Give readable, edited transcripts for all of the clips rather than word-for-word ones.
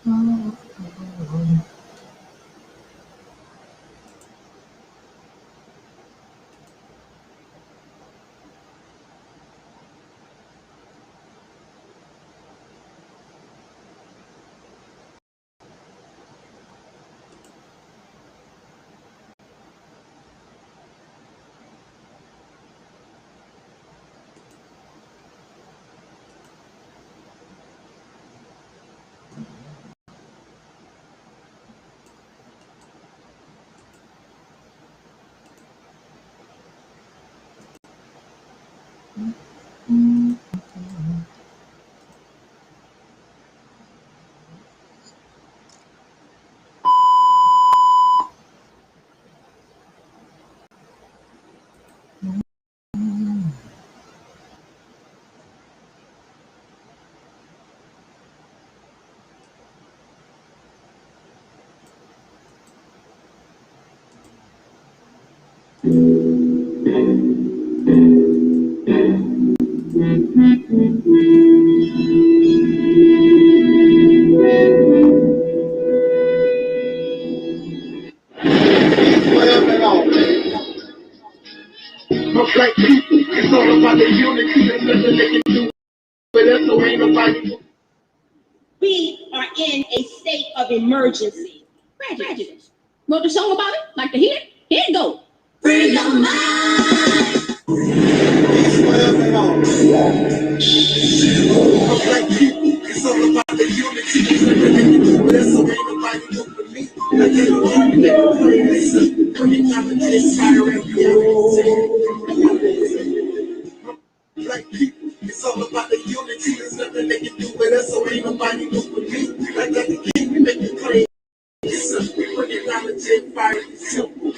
Black people, it's all about the unity. There's nothing they can do, but that's the way nobody. We are in a state of emergency. Prejudice. Wrote the song about it? Like to hear it? Here it goes. Free your mind. Black people, it's all about the unity. There's nothing they can do, but that's the way nobody do for me. I can't Black people, it's all about the unity. There's nothing they can do with us, so ain't nobody do for me. I got the king, we make it plain. It's us, we bring it down to 10 fire. It's simple.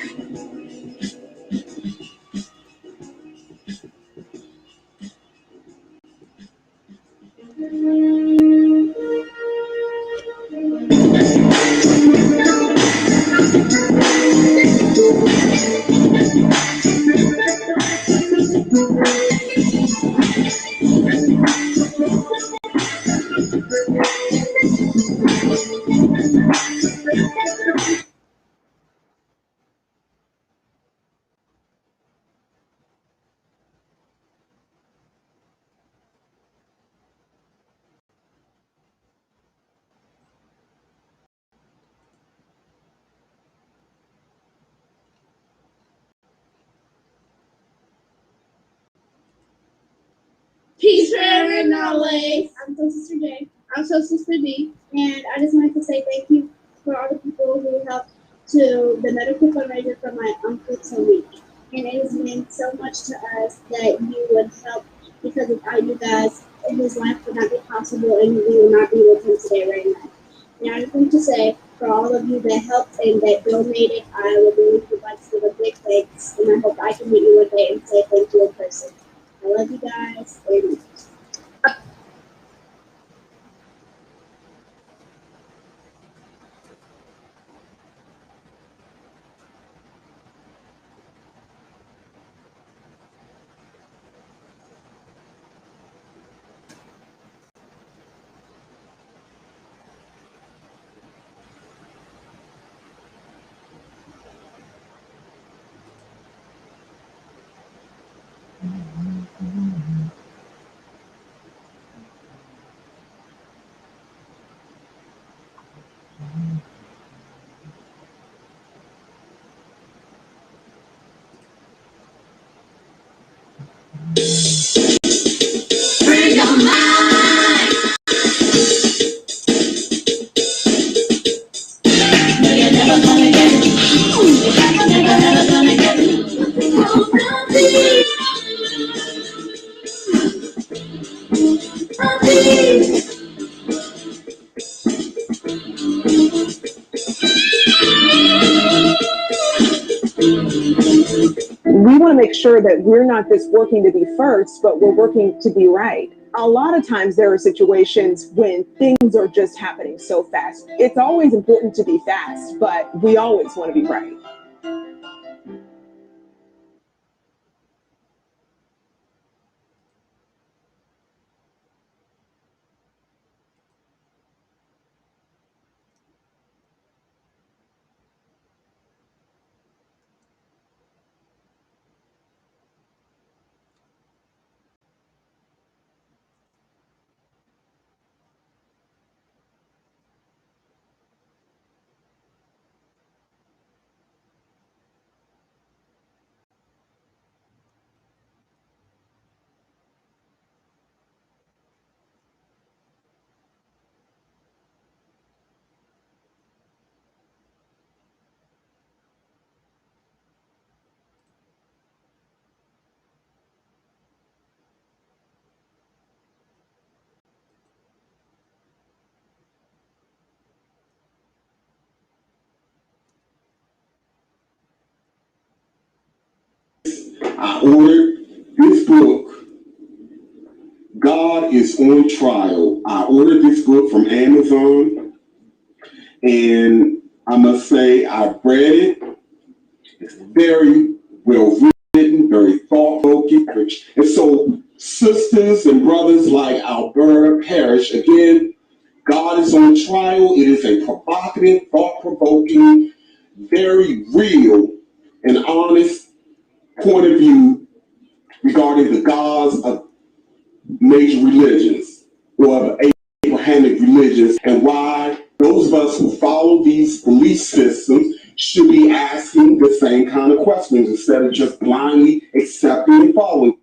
Peace forever, knowledge. I'm so Sister J. I'm so Sister D. And I just wanted to say thank you for all the people who helped to the medical fundraiser for my uncle Taalik. And it has meant so much to us that you would help, because without you guys, his life would not be possible and we would not be with him today right now. And I just want to say, for all of you that helped and that donated, I would really like to give a big thanks. And I hope I can meet you one day and say thank you in person. I love you guys. And Free your mind. No, you're never gonna get it. You're never gonna get it. We want to make sure that we're not just working to be first, but we're working to be right. A lot of times there are situations when things are just happening so fast. It's always important to be fast, but we always want to be right. I ordered this book, God is on Trial. I ordered this book from Amazon, and I must say I read it. It's very well written, very thought-provoking. And so, sisters and brothers like Alberta Parrish, again, God is on Trial. It is a provocative, thought-provoking, very real and honest point of view regarding the gods of major religions or of Abrahamic religions, and why those of us who follow these belief systems should be asking the same kind of questions instead of just blindly accepting and following.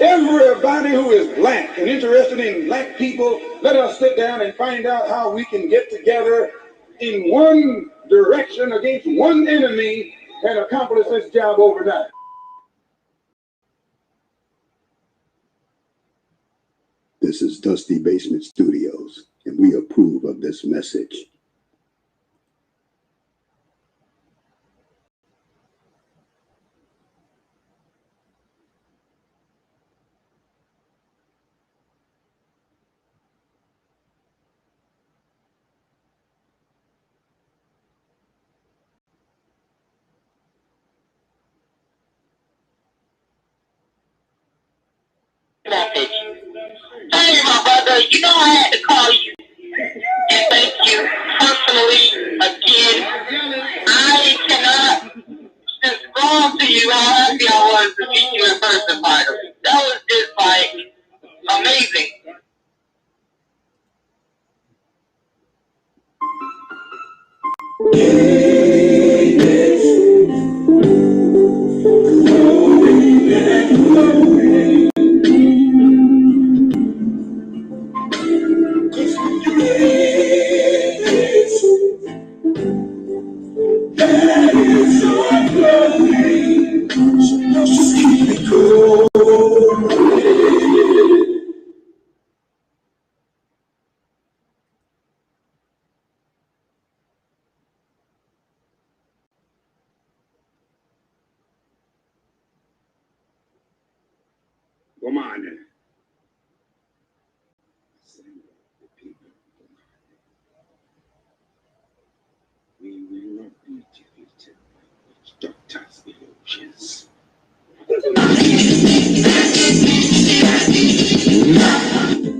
Everybody who is black and interested in black people, let us sit down and find out how we can get together in one direction against one enemy and accomplish this job overnight. This is Dusty Basement Studios, and we approve of this message. Message. Hey, my brother, you know I had to call you and thank you personally again. I cannot describe to you how happy I was to meet you in person, finally. That was just like amazing.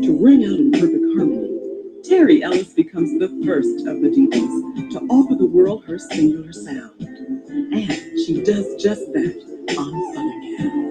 To ring out in perfect harmony, Terry Ellis becomes the first of the divas to offer the world her singular sound. And she does just that on Southern Cal.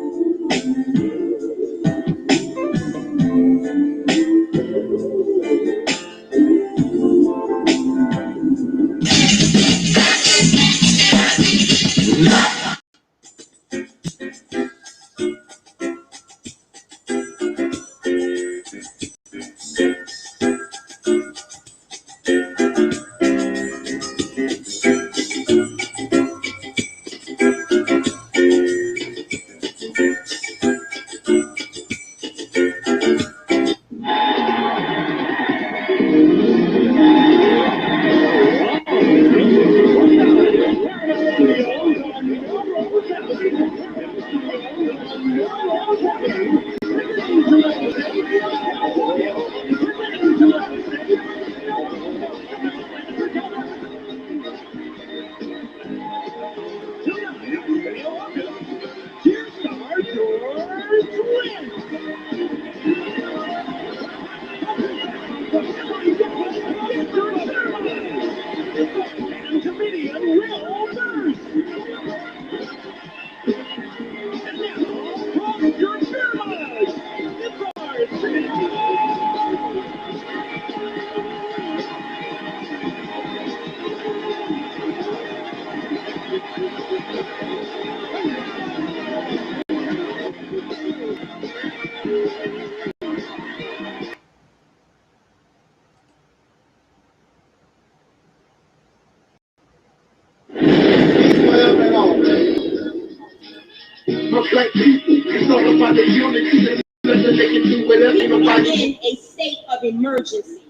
black people. It's all about the unity. They can do whatever nobody. In a state of emergency.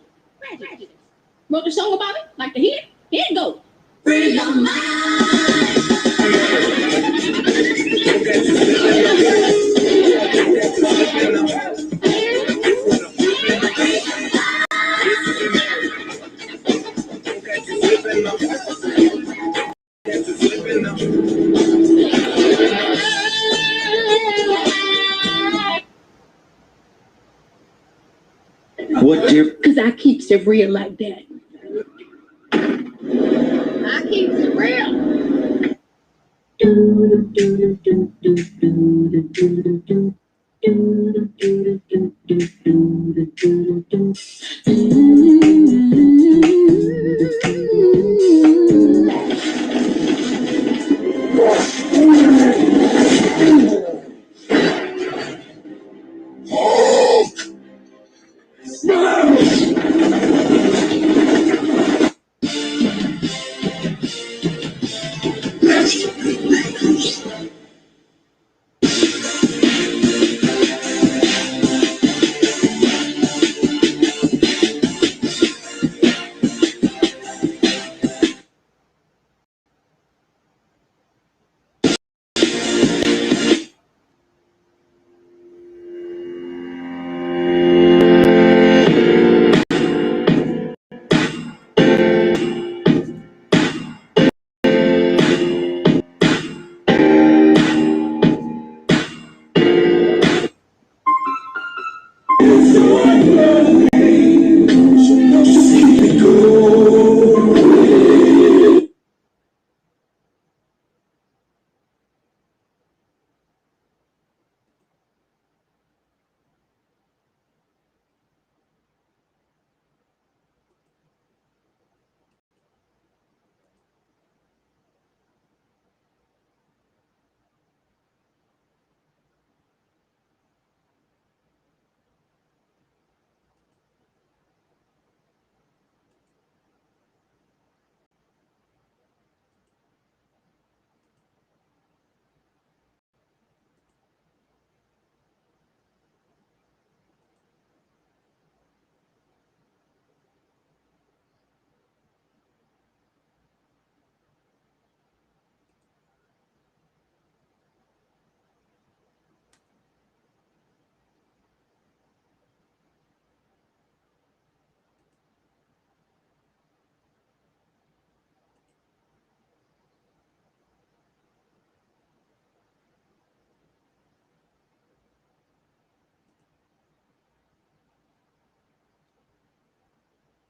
Wrote a song about it, like the hit. Here it goes. Free your mind. What difference? Because I keeps it real like that. I keep it real.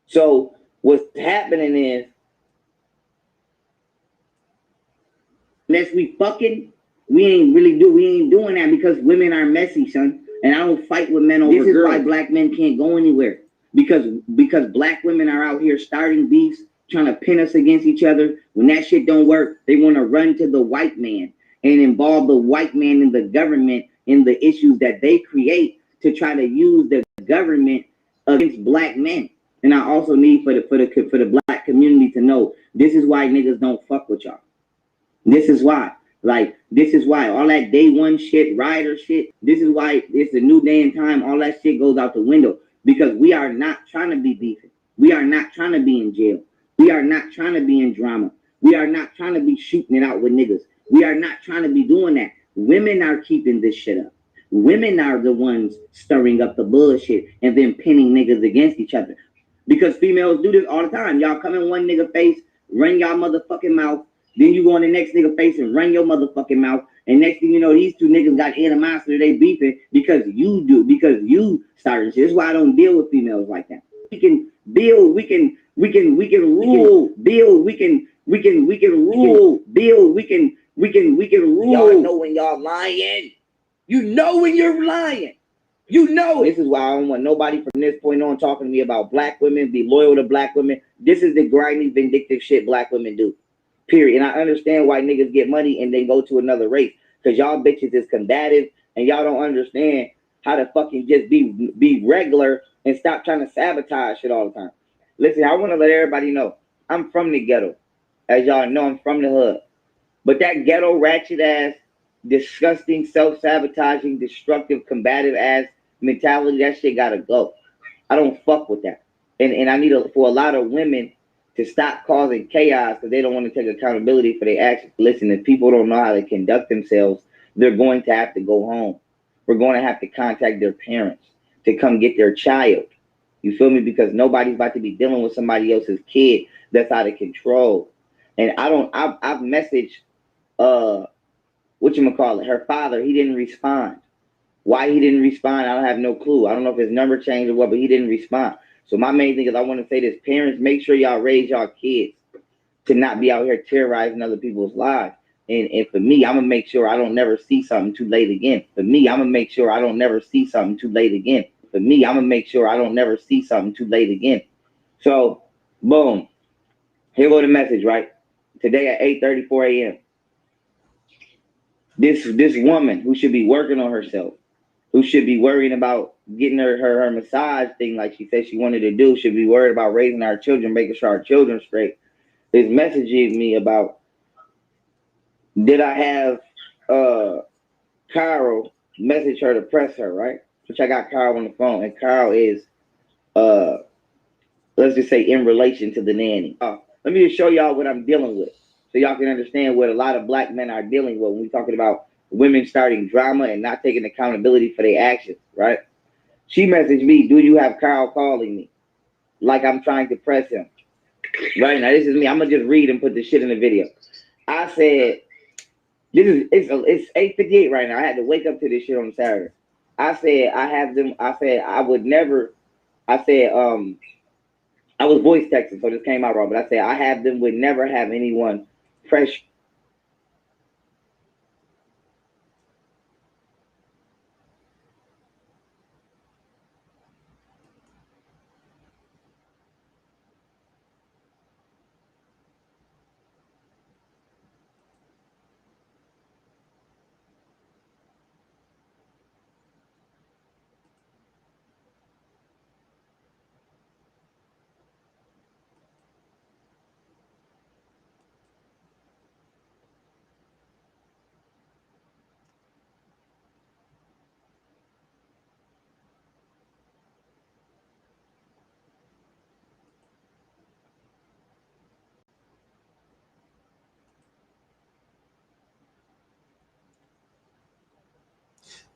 So what's happening is, unless we fucking, we ain't doing that because women are messy, son. And I don't fight with men over girls. This is why black men can't go anywhere. Because black women are out here starting beefs, trying to pin us against each other. When that shit don't work, they want to run to the white man and involve the white man in the government in the issues that they create to try to use the government against black men. And I also need for the black community to know this is why niggas don't fuck with y'all. This is why. Like, this is why all that day one shit, rider shit, this is why it's a new day and time. All that shit goes out the window because we are not trying to be beefing. We are not trying to be in jail. We are not trying to be in drama. We are not trying to be shooting it out with niggas. We are not trying to be doing that. Women are keeping this shit up. Women are the ones stirring up the bullshit and then pinning niggas against each other. Because females do this all the time. Y'all come in one nigga face, run y'all motherfucking mouth. Then you go in the next nigga face and run your motherfucking mouth. And next thing you know, these two niggas got animosity. They beefing because you started shit. That's why I don't deal with females like that. We can build, we can rule, build, we can rule, build, we can rule. Y'all know when y'all lying. You know when you're lying. You know, this is why I don't want nobody from this point on talking to me about black women, be loyal to black women. This is the grimy, vindictive shit black women do. Period. And I understand why niggas get money and then go to another race. Because y'all bitches is combative and y'all don't understand how to fucking just be regular and stop trying to sabotage shit all the time. Listen, I want to let everybody know I'm from the ghetto. As y'all know, I'm from the hood. But that ghetto ratchet ass disgusting, self-sabotaging, destructive, combative ass mentality, that shit gotta go. I don't fuck with that. And I need for a lot of women to stop causing chaos because they don't want to take accountability for their actions. Listen, if people don't know how to conduct themselves, they're going to have to go home. We're going to have to contact their parents to come get their child. You feel me? Because nobody's about to be dealing with somebody else's kid that's out of control. And I've messaged whatchamacallit, her father. He didn't respond. Why he didn't respond, I don't have no clue. I don't know if his number changed or what, but he didn't respond. So my main thing is I want to say this: parents, make sure y'all raise y'all kids to not be out here terrorizing other people's lives. And for me, I'm gonna make sure I don't never see something too late again. For me, I'm gonna make sure I don't never see something too late again. For me, I'm gonna make sure I don't never see something too late again. So, boom. Here go the message, right? Today at 8:34 a.m. This woman who should be working on herself, who should be worrying about getting her massage thing like she said she wanted to do, should be worried about raising our children, making sure our children straight, is messaging me about, did I have Carl message her to press her, right? Which I got Carl on the phone, and Carl is, let's just say, in relation to the nanny. Let me just show y'all what I'm dealing with so y'all can understand what a lot of black men are dealing with when we're talking about women starting drama and not taking accountability for their actions, right? She messaged me, do you have Carl calling me? Like I'm trying to press him. Right now, this is me. I'm going to just read and put this shit in the video. I said, it's 8:58 right now. I had to wake up to this shit on Saturday. I said, I would never, I was voice texting, so this came out wrong, but I said, would never have anyone pressure.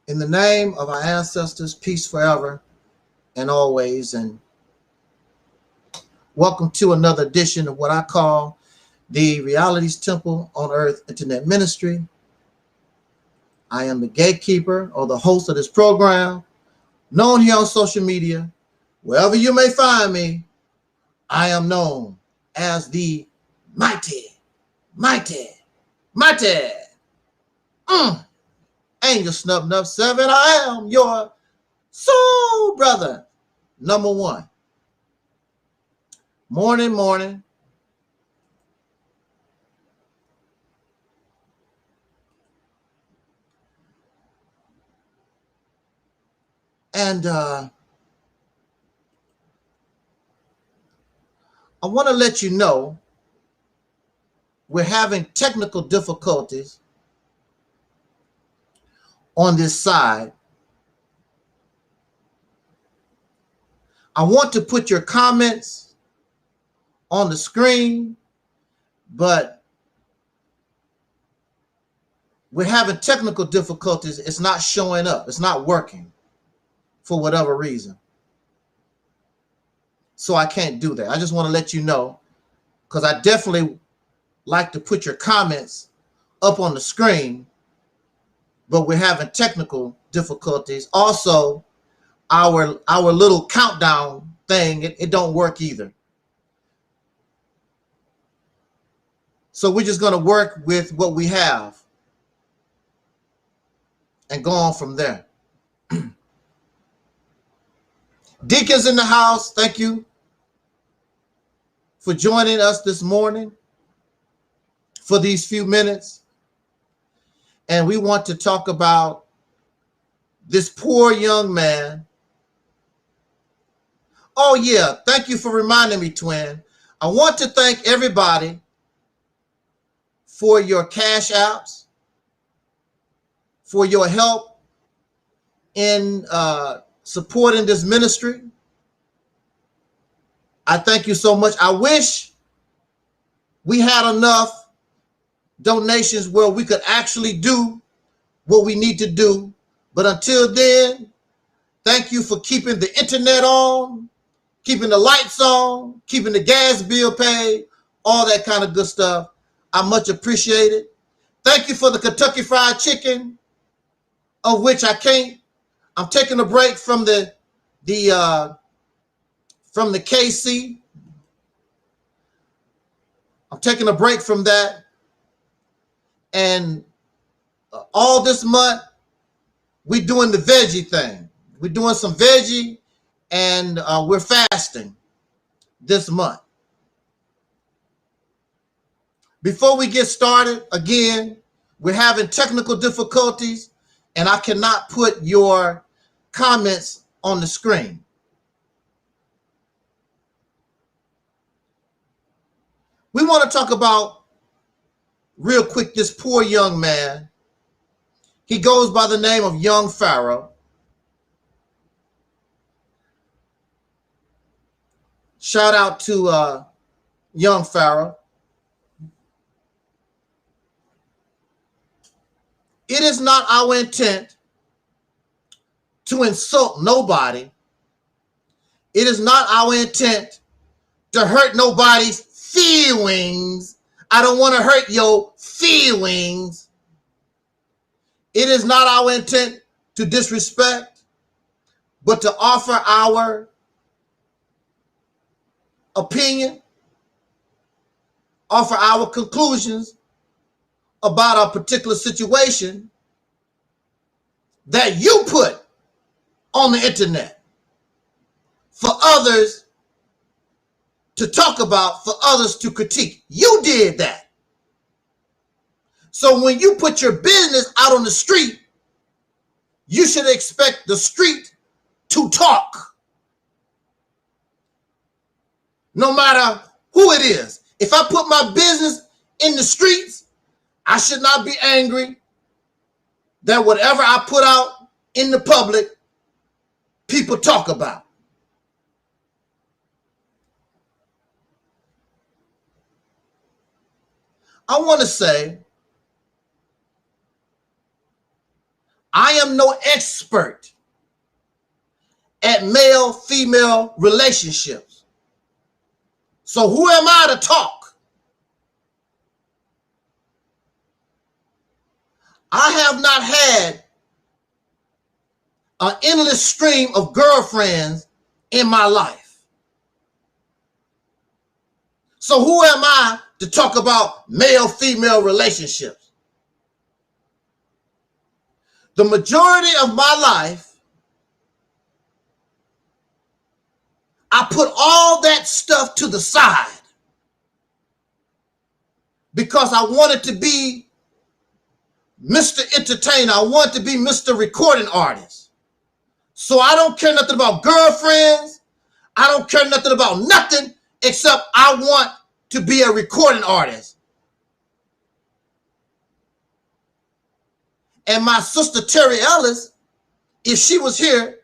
In the name of our ancestors, peace forever and always, and welcome to another edition of what I call the Realities Temple on Earth Internet Ministry. I am the gatekeeper or the host of this program, known here on social media. Wherever you may find me, I am known as the mighty Angel Snub Nub 7. I am your soul brother, number one. Morning. And I want to let you know we're having technical difficulties on this side. I want to put your comments on the screen, but we're having technical difficulties. It's not showing up. It's not working for whatever reason. So I can't do that. I just want to let you know, because I definitely like to put your comments up on the screen, but we're having technical difficulties. Also, our little countdown thing, it don't work either. So we're just going to work with what we have and go on from there. Deacons in the house, thank you for joining us this morning for these few minutes. And we want to talk about this poor young man. Oh yeah, thank you for reminding me, twin. I want to thank everybody for your cash apps. for your help in supporting this ministry. I thank you so much. I wish we had enough donations where we could actually do what we need to do. But until then, thank you for keeping the internet on, keeping the lights on, keeping the gas bill paid, all that kind of good stuff. I much appreciate it. Thank you for the Kentucky Fried Chicken, of which I'm taking a break from the KC. I'm taking a break from that. And all this month, we're doing the veggie thing. We're doing some veggie, and we're fasting this month. Before we get started, again, we're having technical difficulties, and I cannot put your comments on the screen. We want to talk about, real quick, this poor young man. He goes by the name of young Pharaoh. Shout out to young Pharaoh. It is not our intent to insult nobody. It is not our intent to hurt nobody's feelings. I don't want to hurt your feelings. It is not our intent to disrespect, but to offer our opinion, offer our conclusions about a particular situation that you put on the internet for others to talk about, for others to critique. You did that. So when you put your business out on the street, you should expect the street to talk. No matter who it is. If I put my business in the streets, I should not be angry that whatever I put out in the public, people talk about. I want to say, I am no expert at male-female relationships. So who am I to talk? I have not had an endless stream of girlfriends in my life. So who am I to talk about male-female relationships? The majority of my life, I put all that stuff to the side because I wanted to be Mr. Entertainer. I wanted to be Mr. Recording Artist. So I don't care nothing about girlfriends. I don't care nothing about nothing except I want to be a recording artist. And my sister Terry Ellis, if she was here,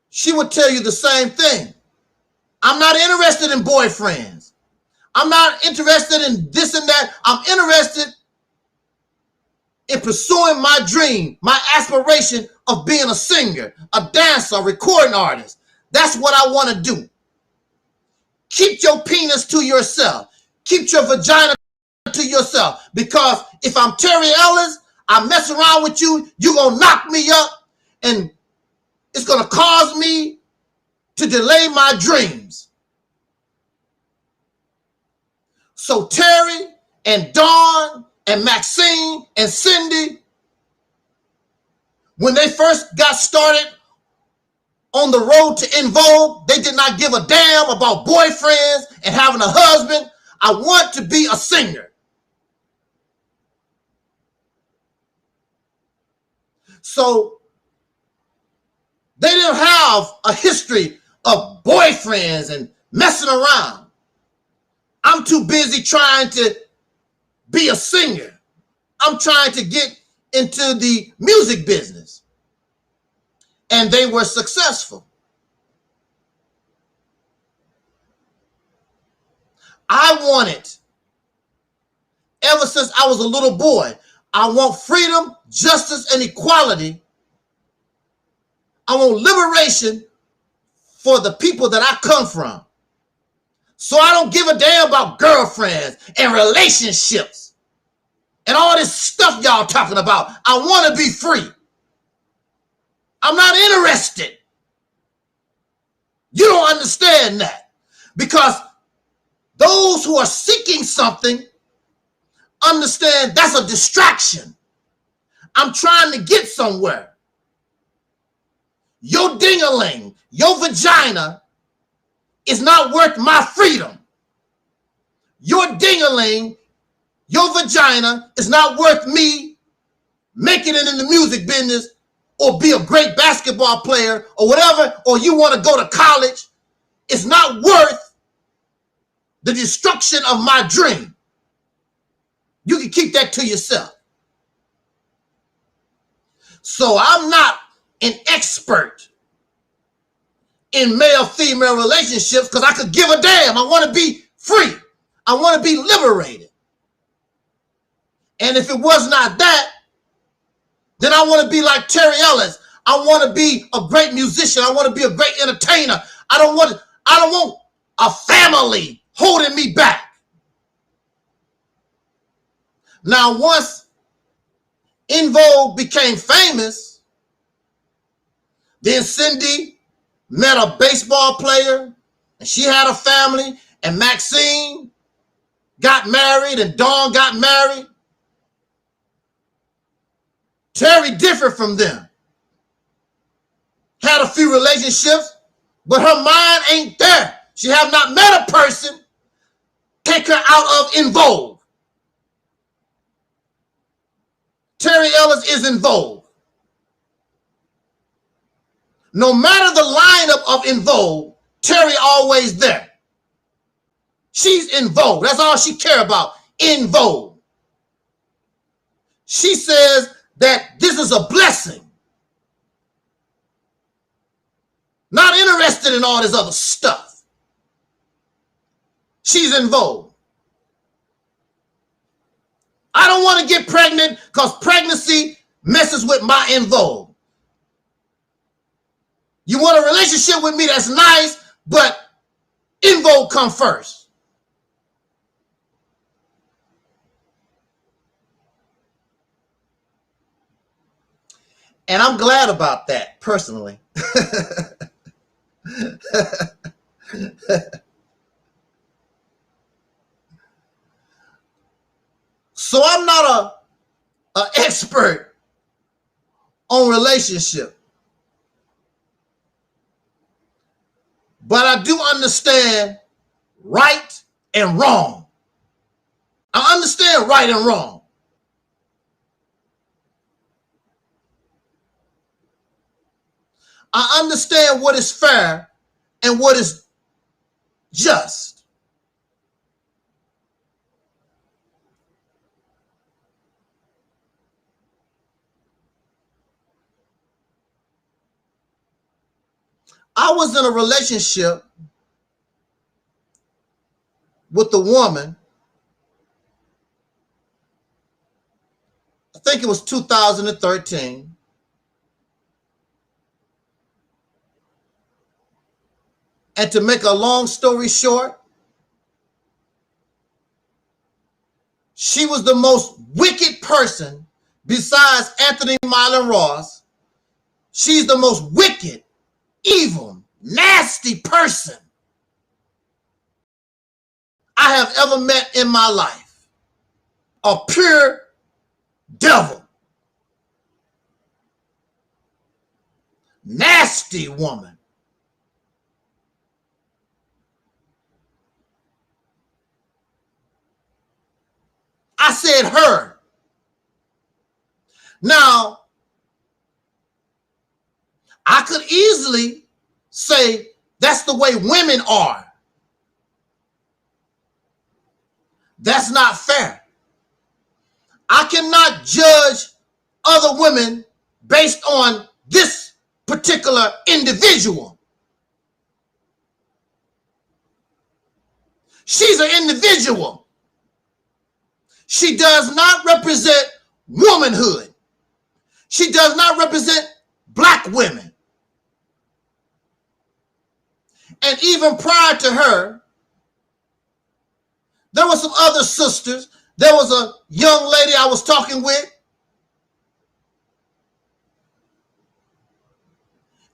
she would tell you the same thing. I'm not interested in boyfriends. I'm not interested in this and that. I'm interested in pursuing my dream, my aspiration of being a singer, a dancer, a recording artist. That's what I want to do. Keep your penis to yourself. Keep your vagina to yourself. Because if I'm Terry Ellis, I mess around with you, you're going to knock me up, and it's going to cause me to delay my dreams. So Terry and Dawn and Maxine and Cindy, when they first got started on the road to In Vogue, they did not give a damn about boyfriends and having a husband. I want to be a singer. So they didn't have a history of boyfriends and messing around. I'm too busy trying to be a singer. I'm trying to get into the music business, and they were successful. I wanted, ever since I was a little boy, I want freedom, justice, and equality. I want liberation for the people that I come from. So I don't give a damn about girlfriends and relationships and all this stuff y'all talking about. I want to be free. I'm not interested. You don't understand that, because those who are seeking something understand that's a distraction. I'm trying to get somewhere. Your ding-a-ling, your vagina is not worth my freedom. Your ding-a-ling, your vagina is not worth me making it in the music business or be a great basketball player or whatever, or you want to go to college. It's not worth the destruction of my dream. You can keep that to yourself. So I'm not an expert in male-female relationships because I could give a damn. I want to be free. I want to be liberated. And if it was not that, then I want to be like Terry Ellis. I want to be a great musician. I want to be a great entertainer. I don't want a family holding me back. Now, once En Vogue became famous, then Cindy met a baseball player, and she had a family, and Maxine got married, and Dawn got married. Terry different from them. Had a few relationships, but her mind ain't there. She have not met a person take her out of En Vogue. Terry Ellis is En Vogue. No matter the lineup of En Vogue, Terry always there. She's En Vogue. That's all she care about, En Vogue. She says that this is a blessing. Not interested in all this other stuff. She's En Vogue. I don't want to get pregnant because pregnancy messes with my En Vogue. You want a relationship with me, that's nice, but En Vogue come first. And I'm glad about that, personally. So I'm not an expert on relationship. But I do understand right and wrong. I understand right and wrong. I understand what is fair and what is just. I was in a relationship with a woman. I think it was 2013. And to make a long story short, she was the most wicked person besides Anthony Myron Ross. She's the most wicked, evil, nasty person I have ever met in my life. A pure devil. Nasty woman. I said her. Now, I could easily say that's the way women are. That's not fair. I cannot judge other women based on this particular individual. She's an individual. She does not represent womanhood. She does not represent black women. And even prior to her, there were some other sisters. There was a young lady I was talking with,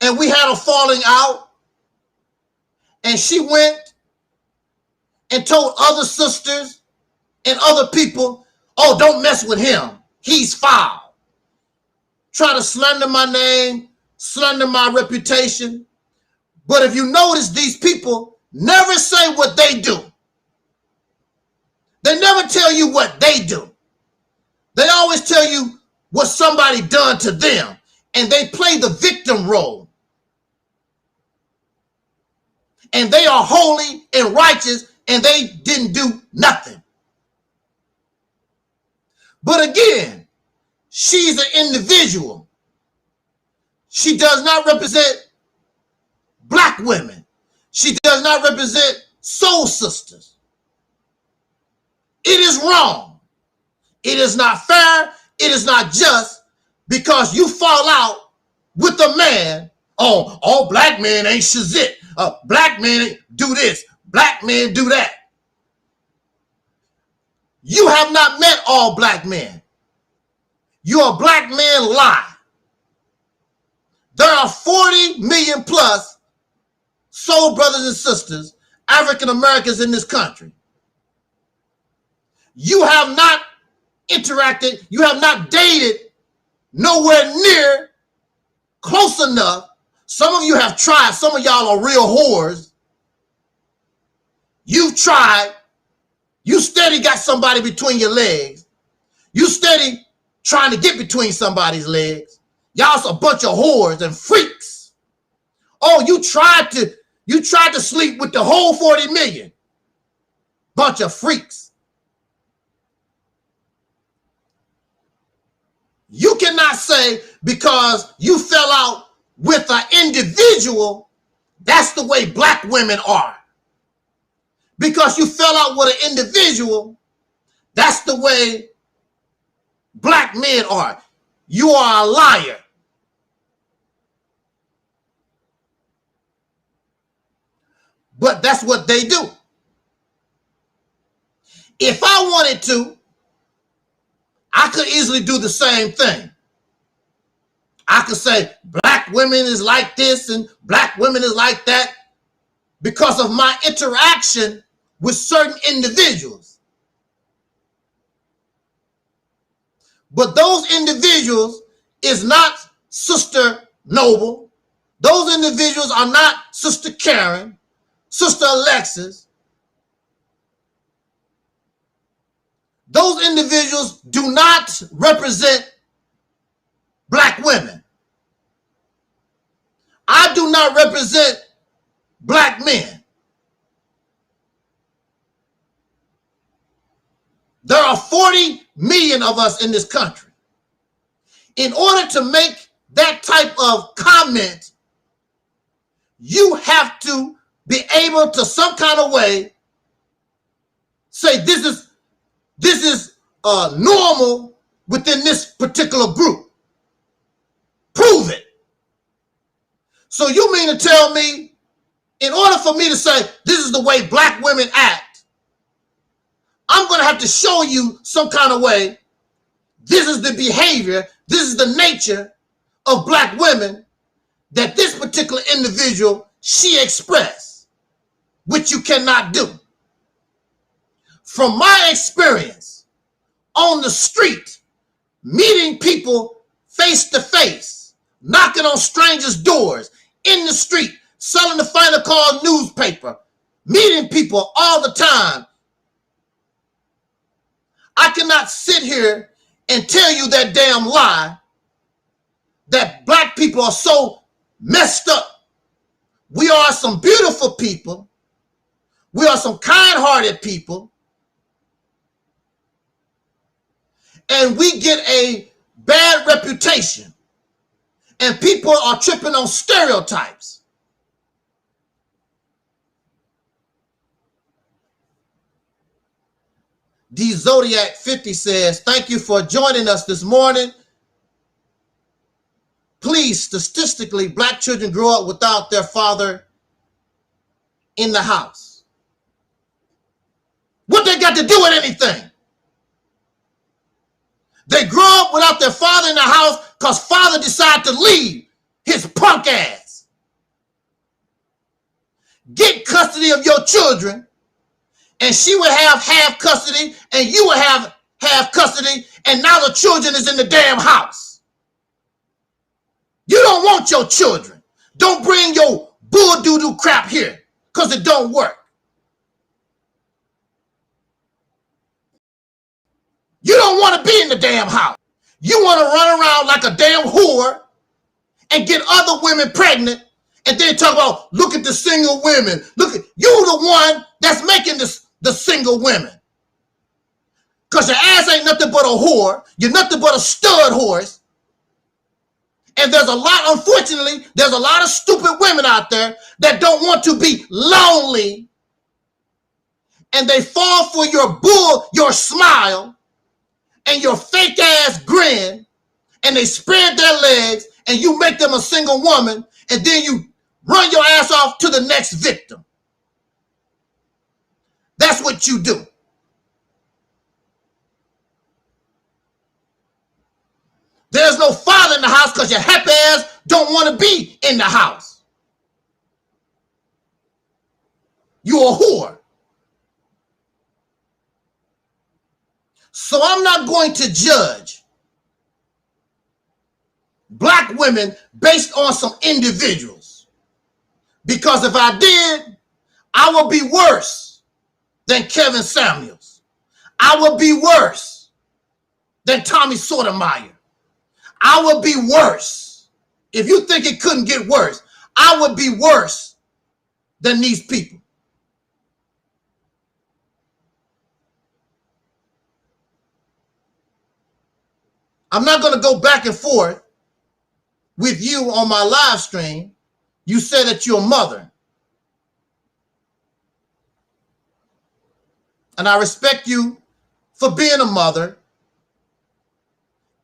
and we had a falling out, and she went and told other sisters and other people, oh, don't mess with him. He's foul. Try to slander my name, slander my reputation. But if you notice, these people never say what they do. They never tell you what they do. They always tell you what somebody done to them, and they play the victim role. And they are holy and righteous, and they didn't do nothing. But again, she's an individual. She does not represent black women. She does not represent soul sisters. It is wrong. It is not fair. It is not just because you fall out with a man. Oh, all black men ain't shazit. Black men do this. Black men do that. You have not met all black men. You're a black man lie. There are 40 million plus soul brothers and sisters, African Americans in this country. You have not interacted, you have not dated nowhere near close enough. Some of you have tried, some of y'all are real whores. You've tried, you steady got somebody between your legs. You steady trying to get between somebody's legs. Y'all's a bunch of whores and freaks. Oh, you tried to sleep with the whole 40 million. Bunch of freaks. You cannot say because you fell out with an individual, that's the way black women are. Because you fell out with an individual, that's the way black men are. You are a liar. But that's what they do. If I wanted to, I could easily do the same thing. I could say black women is like this and black women is like that because of my interaction with certain individuals. But those individuals is not Sister Noble. Those individuals are not Sister Karen, Sister Alexis. Those individuals do not represent black women. I do not represent black men. There are 40 million of us in this country. In order to make that type of comment, you have to be able to some kind of way say this is normal within this particular group. Prove it. So you mean to tell me, in order for me to say this is the way black women act, I'm going to have to show you some kind of way. This is the behavior, this is the nature of black women that this particular individual, she expressed, which you cannot do. From my experience on the street, meeting people face to face, knocking on strangers' doors, in the street, selling the Final Call newspaper, meeting people all the time, I cannot sit here and tell you that damn lie that black people are so messed up. We are some beautiful people. We are some kind-hearted people. And we get a bad reputation, and people are tripping on stereotypes. D Zodiac 50 says, thank you for joining us this morning. Please, statistically, black children grow up without their father in the house. What they got to do with anything? They grow up without their father in the house because father decided to leave his punk ass. Get custody of your children, and she would have half custody, and you would have half custody, and now the children is in the damn house. You don't want your children. Don't bring your bull doo-doo crap here, because it don't work. You don't want to be in the damn house. You want to run around like a damn whore and get other women pregnant and then talk about, look at the single women. Look at you, the one that's making this the single women. Because your ass ain't nothing but a whore. You're nothing but a stud horse. And there's a lot, unfortunately, there's a lot of stupid women out there that don't want to be lonely. And they fall for your bull, your smile, and your fake ass grin, and they spread their legs, and you make them a single woman, and then you run your ass off to the next victim. That's what you do. There's no father in the house because your happy ass don't want to be in the house. You're a whore. So I'm not going to judge black women based on some individuals. Because if I did, I would be worse than Kevin Samuels. I would be worse than Tommy Sotomayor. I would be worse. If you think it couldn't get worse, I would be worse than these people. I'm not going to go back and forth with you on my live stream. You said that you're a mother. And I respect you for being a mother.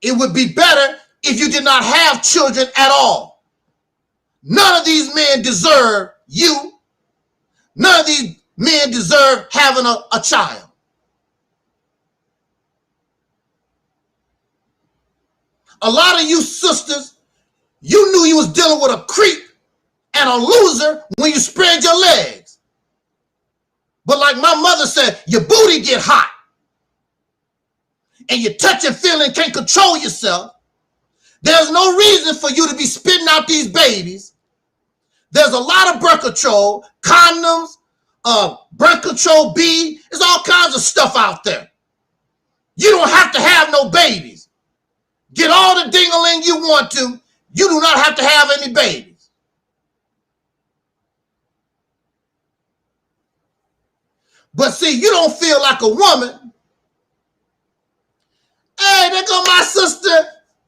It would be better if you did not have children at all. None of these men deserve you. None of these men deserve having a child. A lot of you sisters, you knew you was dealing with a creep and a loser when you spread your legs. But like my mother said, your booty get hot. And you touch and feel and can't control yourself. There's no reason for you to be spitting out these babies. There's a lot of birth control, condoms, birth control B. There's all kinds of stuff out there. You don't have to have no babies. Get all the ding-a-ling you want to. You do not have to have any babies. But see, you don't feel like a woman. Hey, there go my sister,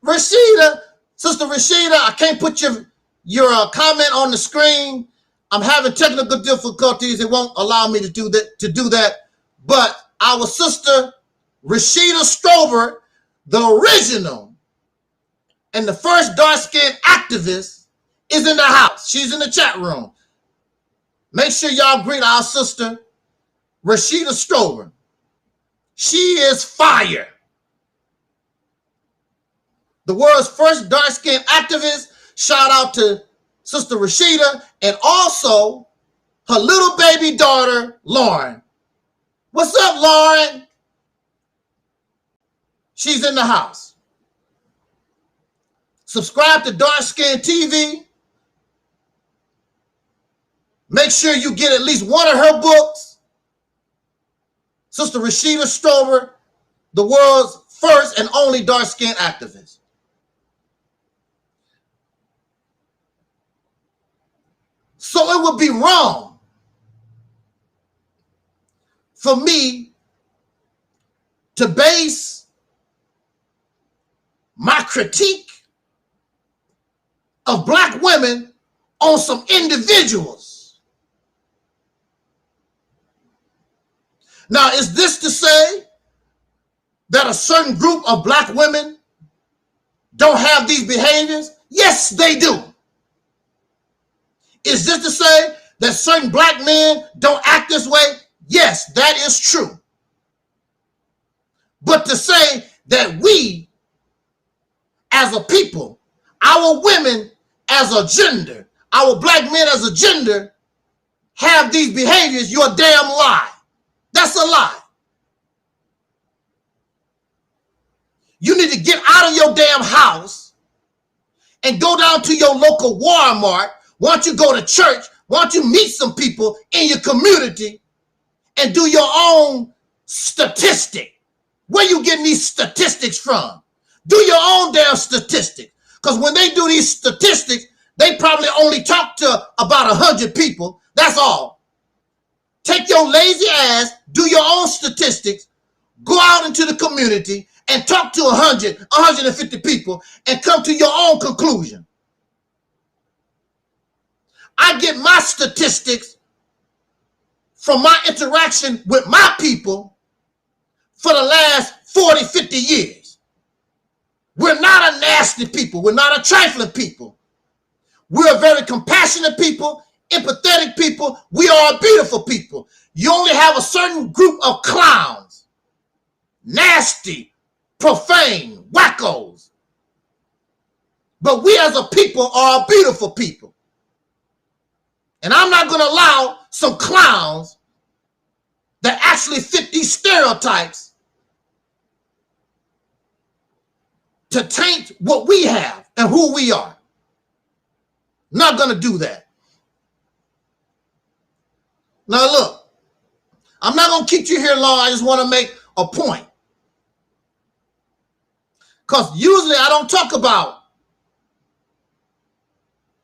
Rashida. Sister Rashida, I can't put your comment on the screen. I'm having technical difficulties. It won't allow me to do that. But our sister, Rashida Strober, the original and the first dark-skinned activist, is in the house. She's in the chat room. Make sure y'all greet our sister, Rashida Strober. She is fire. The world's first dark-skinned activist. Shout out to Sister Rashida and also her little baby daughter, Lauren. What's up, Lauren? She's in the house. Subscribe to Dark Skin TV. Make sure you get at least one of her books. Sister Rashida Strober, the world's first and only dark-skinned activist. So it would be wrong for me to base my critique of black women on some individuals. Now, is this to say that a certain group of black women don't have these behaviors? Yes, they do. Is this to say that certain black men don't act this way? Yes, that is true. But to say that we, as a people, our women as a gender, our black men as a gender, have these behaviors, you're a damn lie. That's a lie. You need to get out of your damn house and go down to your local Walmart. Why don't you go to church? Why don't you meet some people in your community and do your own statistic? Where you getting these statistics from? Do your own damn statistics. Because when they do these statistics, they probably only talk to about 100 people. That's all. Take your lazy ass, do your own statistics, go out into the community and talk to 100, 150 people and come to your own conclusion. I get my statistics from my interaction with my people for the last 40, 50 years. We're not a nasty people. We're not a trifling people. We're a very compassionate people, empathetic people. We are a beautiful people. You only have a certain group of clowns, nasty, profane, wackos. But we as a people are a beautiful people. And I'm not going to allow some clowns that actually fit these stereotypes to taint what we have and who we are. Not going to do that. Now look, I'm not going to keep you here long. I just want to make a point. Because usually I don't talk about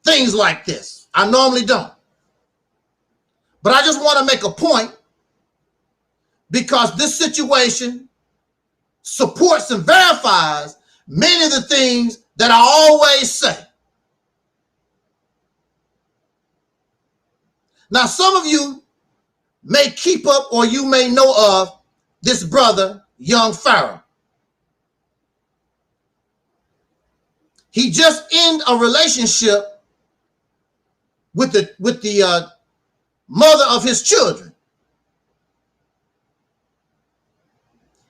things like this. I normally don't. But I just want to make a point because this situation supports and verifies many of the things that I always say. Now, some of you may keep up or you may know of this brother, young Pharaoh. He just ended a relationship with the mother of his children.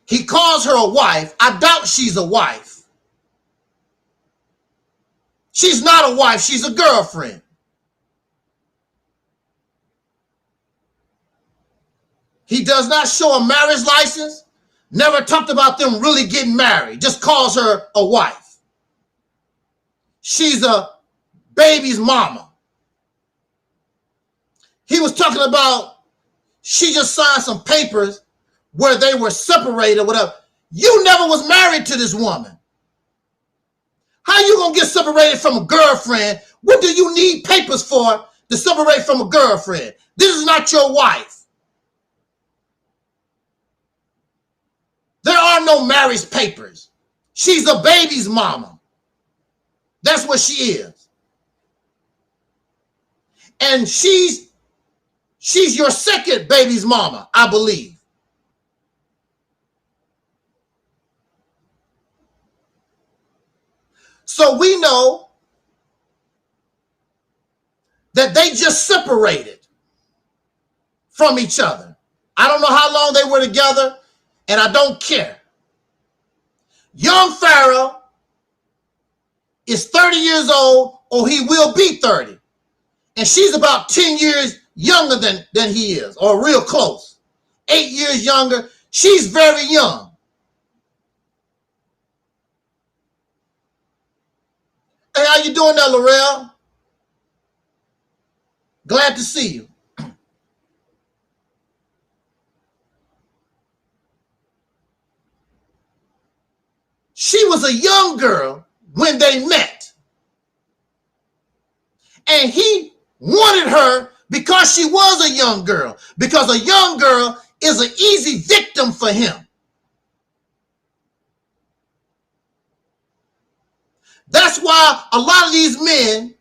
He calls her a wife. I doubt she's a wife. She's not a wife. She's a girlfriend. He does not show a marriage license. Never talked about them really getting married. Just calls her a wife. She's a baby's mama. He was talking about she just signed some papers where they were separated or whatever. You never was married to this woman. How you gonna get separated from a girlfriend? What do you need papers for to separate from a girlfriend? This is not your wife. There are no marriage papers. She's a baby's mama. That's what she is. And she's your second baby's mama, I believe. So we know that they just separated from each other. I don't know how long they were together, and I don't care. Young Pharaoh is 30 years old, or he will be 30. And she's about 10 years younger than he is, or real close. 8 years younger. She's very young. Hey, how you doing there, Laurel? Glad to see you. She was a young girl when they met. And he wanted her because she was a young girl. Because a young girl is an easy victim for him. That's why a lot of these men,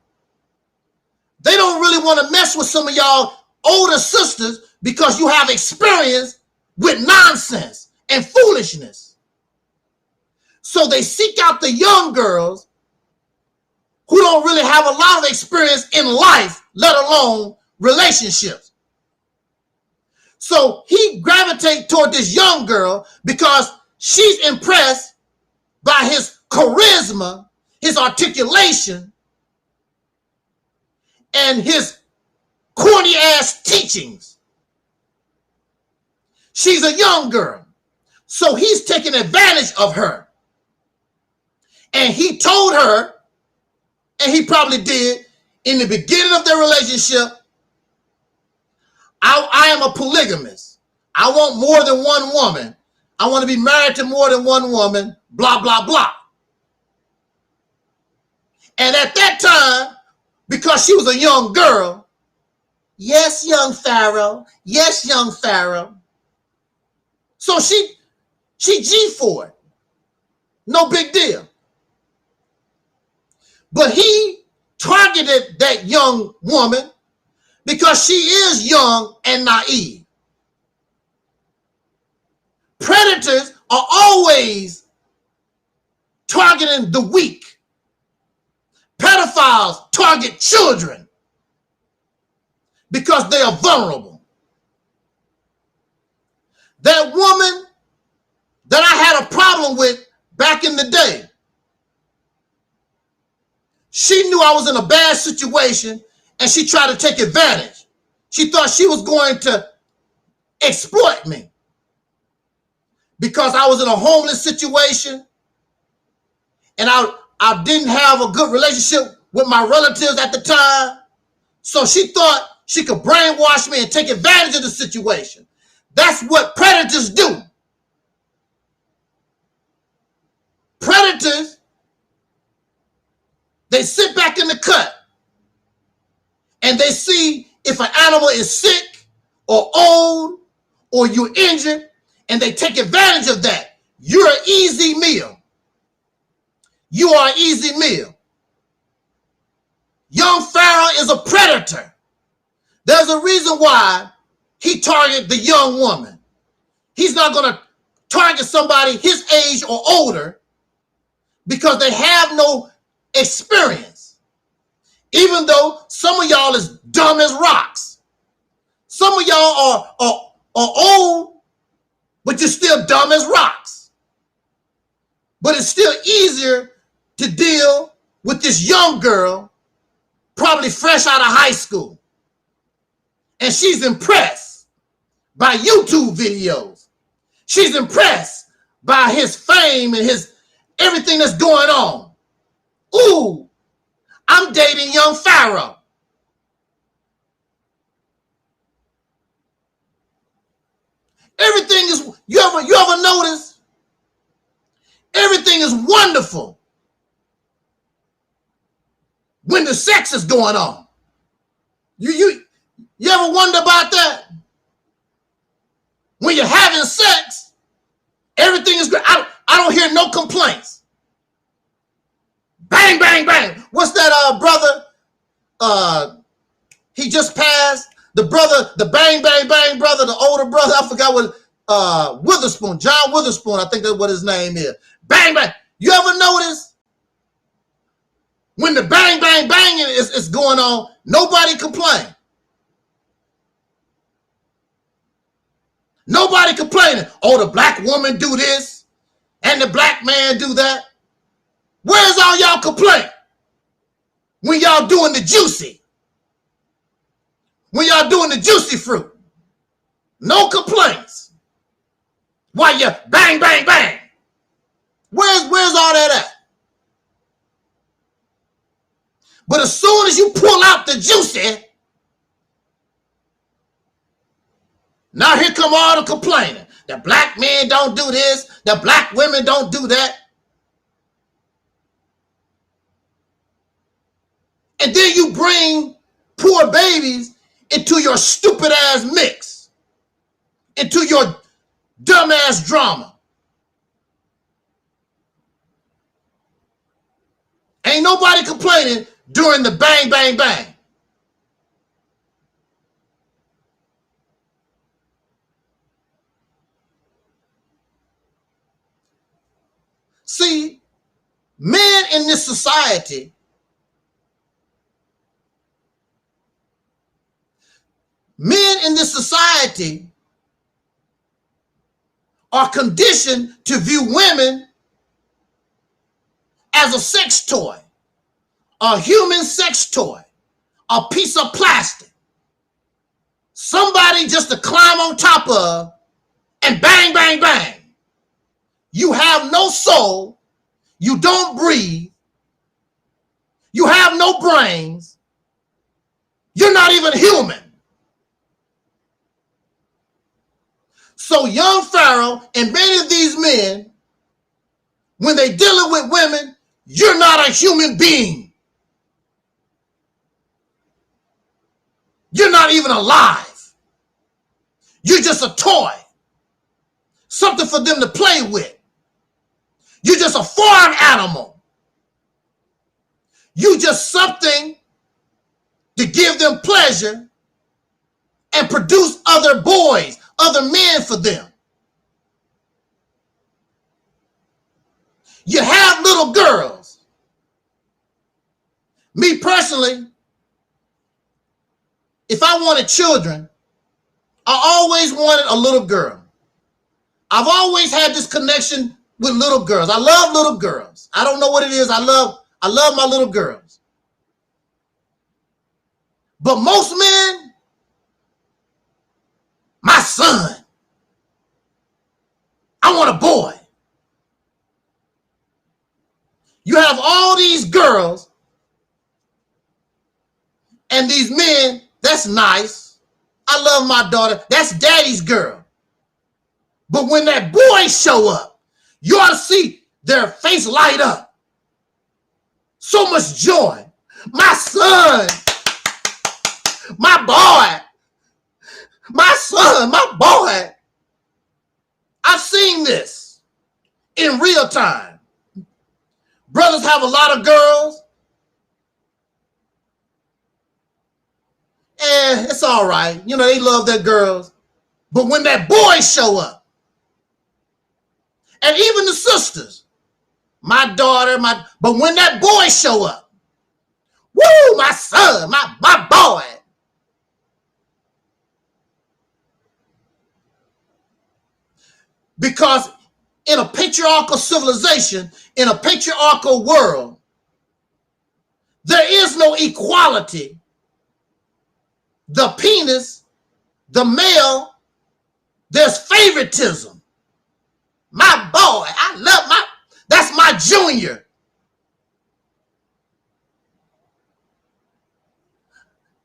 they don't really want to mess with some of y'all older sisters because you have experience with nonsense and foolishness. So they seek out the young girls who don't really have a lot of experience in life, let alone relationships. So he gravitates toward this young girl because she's impressed by his charisma, his articulation, and his corny ass teachings. She's a young girl. So he's taking advantage of her. And he told her, and he probably did, in the beginning of their relationship, I am a polygamist. I want more than one woman. I want to be married to more than one woman, blah, blah, blah. And at that time, because she was a young girl, yes, young Pharaoh, yes, young Pharaoh. So she G for it. No big deal. But he targeted that young woman because she is young and naive. Predators are always targeting the weak. Pedophiles target children because they are vulnerable. That woman that I had a problem with back in the day, she knew I was in a bad situation and she tried to take advantage. She thought she was going to exploit me because I was in a homeless situation and I didn't have a good relationship with my relatives at the time. So she thought she could brainwash me and take advantage of the situation. That's what predators do. Predators, they sit back in the cut and they see if an animal is sick or old or you're injured, and they take advantage of that. You're an easy meal. You are an easy meal. Young Pharaoh is a predator. There's a reason why he targeted the young woman. He's not going to target somebody his age or older because they have no experience. Even though some of y'all is dumb as rocks. Some of y'all are old, but you're still dumb as rocks. But it's still easier to deal with this young girl, probably fresh out of high school. And she's impressed by YouTube videos. She's impressed by his fame and his everything that's going on. Ooh, I'm dating young Pharaoh. Everything is, you ever notice? Everything is wonderful when the sex is going on. You ever wonder about that? When you're having sex, everything is great. I don't hear no complaints. Bang, bang, bang. What's that brother? He just passed. The brother, the bang, bang, bang brother, the older brother, I forgot what, Witherspoon, John Witherspoon, I think that's what his name is. Bang, bang. You ever notice when the bang, bang, banging is going on, nobody complain. Nobody complaining. Oh, the black woman do this and the black man do that. Where's all y'all complaint when y'all doing the juicy? When y'all doing the juicy fruit? No complaints. Why you bang, bang, bang? Where's all that at? But as soon as you pull out the juicy, now here come all the complaining. The black men don't do this. The black women don't do that. And then you bring poor babies into your stupid ass mix, into your dumb ass drama. Ain't nobody complaining during the bang, bang, bang. See, men in this society, are conditioned to view women as a sex toy, a human sex toy, a piece of plastic, somebody just to climb on top of and bang, bang, bang. You have no soul, you don't breathe, you have no brains, you're not even human. So young Pharaoh and many of these men, when they dealing with women, you're not a human being. You're not even alive. You're just a toy, something for them to play with. You're just a foreign animal. You just something to give them pleasure and produce other boys, other men for them. You have little girls. Me personally, if I wanted children, I always wanted a little girl. I've always had this connection with little girls. I love little girls. I don't know what it is. I love my little girls. But most men, my son, I want a boy. You have all these girls and these men, that's nice. I love my daughter. That's daddy's girl. But when that boy show up, you ought to see their face light up. So much joy. My son, my boy, my son, my boy. I've seen this in real time. Brothers have a lot of girls. And it's all right. You know, they love their girls. But when that boy show up, and even the sisters, my daughter, but when that boy show up, woo, my son, my boy. Because in a patriarchal civilization, in a patriarchal world, there is no equality. The penis, the male, there's favoritism. My boy, I love that's my junior.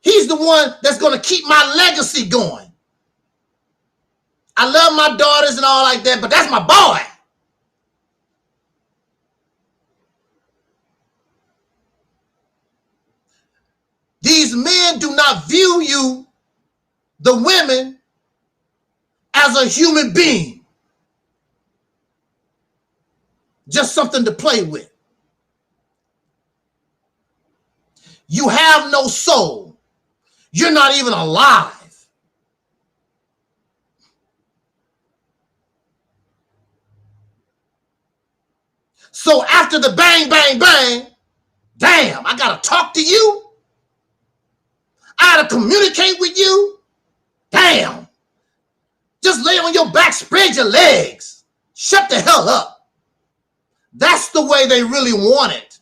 He's the one that's going to keep my legacy going. I love my daughters and all like that, but that's my boy. These men do not view you, the women, as a human being. Just something to play with. You have no soul. You're not even alive. So after the bang, bang, bang, damn, I got to talk to you. I got to communicate with you. Damn. Just lay on your back, spread your legs. Shut the hell up. That's the way they really want it.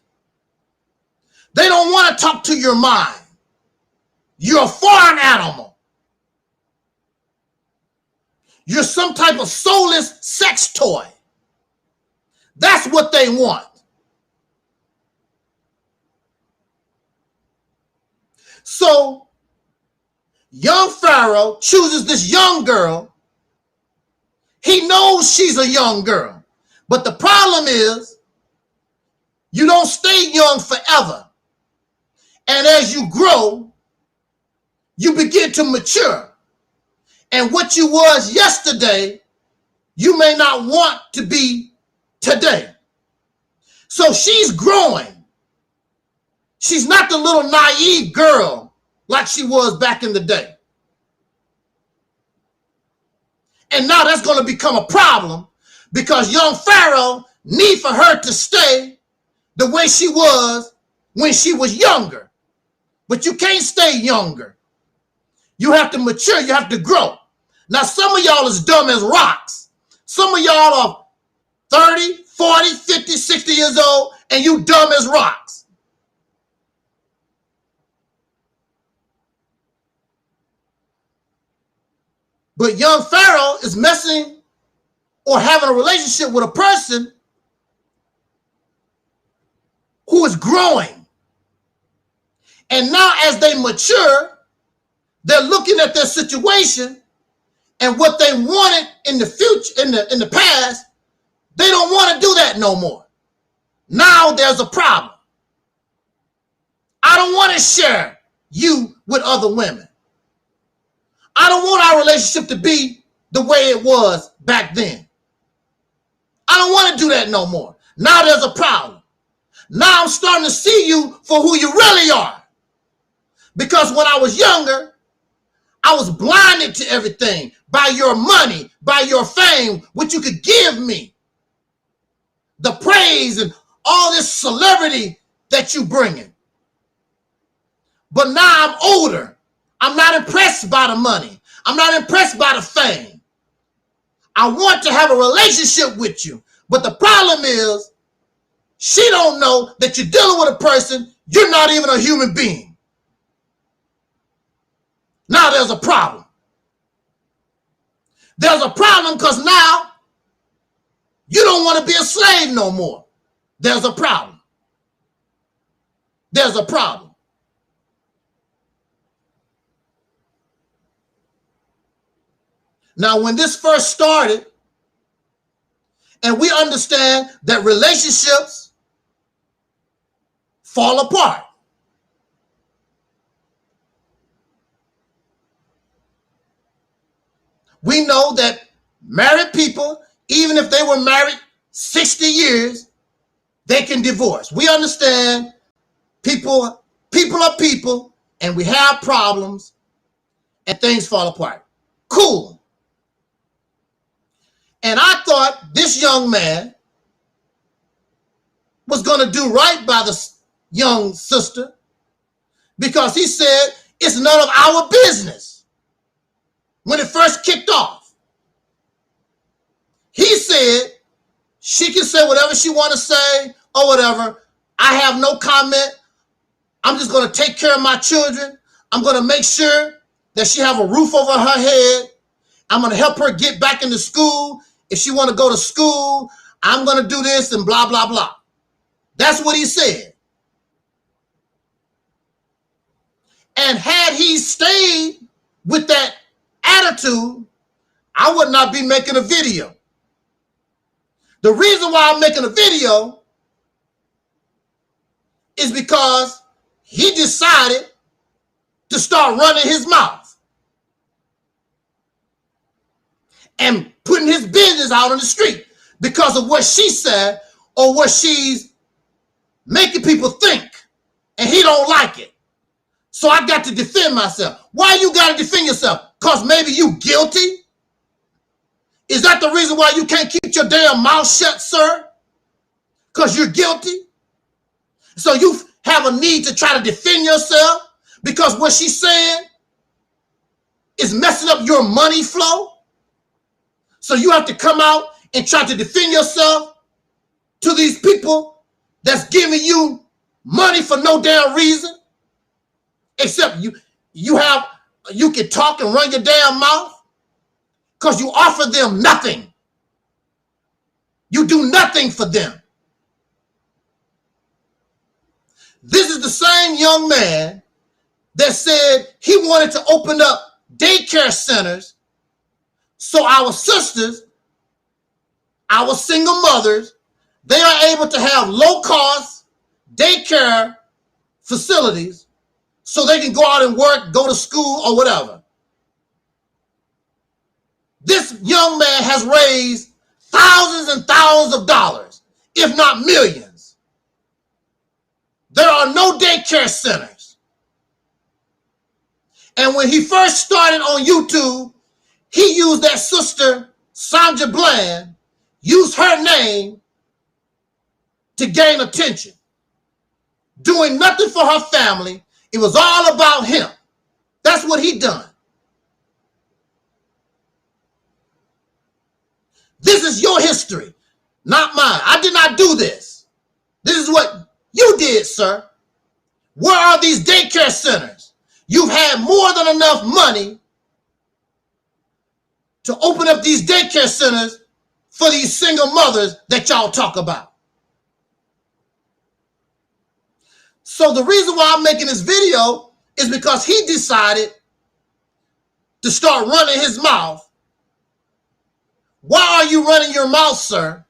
They don't want to talk to your mind. You're a foreign animal. You're some type of soulless sex toy. That's what they want. So, young Pharaoh chooses this young girl. He knows she's a young girl. But the problem is, you don't stay young forever. And as you grow, you begin to mature. And what you was yesterday, you may not want to be today. So she's growing. She's not the little naive girl like she was back in the day. And now that's going to become a problem because young Pharaoh needs for her to stay the way she was when she was younger. But you can't stay younger. You have to mature. You have to grow. Now, some of y'all is dumb as rocks. Some of y'all are 30, 40, 50, 60 years old, and you dumb as rocks. But young Pharaoh is messing or having a relationship with a person who is growing. And now as they mature, they're looking at their situation and what they wanted in the future, in the past, they don't want to do that no more. Now there's a problem. I don't want to share you with other women. I don't want our relationship to be the way it was back then. I don't want to do that no more. Now there's a problem. Now I'm starting to see you for who you really are. Because when I was younger, I was blinded to everything by your money, by your fame, what you could give me. The praise and all this celebrity that you bringing. But now I'm older. I'm not impressed by the money. I'm not impressed by the fame. I want to have a relationship with you. But the problem is, she don't know that you're dealing with a person, you're not even a human being. Now there's a problem. There's a problem because now you don't want to be a slave no more. There's a problem. There's a problem. Now, when this first started, and we understand that relationships fall apart. We know that married people, even if they were married 60 years, they can divorce. We understand people are people, and we have problems, and things fall apart. Cool. And I thought this young man was going to do right by the young sister because he said it's none of our business when it first kicked off. He said she can say whatever she want to say or whatever. I have no comment. I'm just going to take care of my children. I'm going to make sure that she have a roof over her head. I'm going to help her get back into school. If she want to go to school, I'm going to do this and blah, blah, blah. That's what he said. And had he stayed with that attitude, I would not be making a video. The reason why I'm making a video is because he decided to start running his mouth and putting his business out on the street because of what she said or what she's making people think, and he don't like it. So I got to defend myself. Why you got to defend yourself? Because maybe you guilty? Is that the reason why you can't keep your damn mouth shut, sir? Because you're guilty? So you have a need to try to defend yourself because what she's saying is messing up your money flow? So you have to come out and try to defend yourself to these people that's giving you money for no damn reason, except you can talk and run your damn mouth because you offer them nothing. You do nothing for them. This is the same young man that said he wanted to open up daycare centers so our sisters, our single mothers, they are able to have low-cost daycare facilities so they can go out and work, go to school, or whatever. This young man has raised thousands and thousands of dollars, if not millions, There are no daycare centers. And when he first started on YouTube, he used that sister, Sandra Bland, used her name to gain attention. Doing nothing for her family. It was all about him. That's what he done. This is your history, not mine. I did not do this. This is what you did, sir. Where are these daycare centers? You've had more than enough money to open up these daycare centers for these single mothers that y'all talk about. So the reason why I'm making this video is because he decided to start running his mouth. Why are you running your mouth, sir?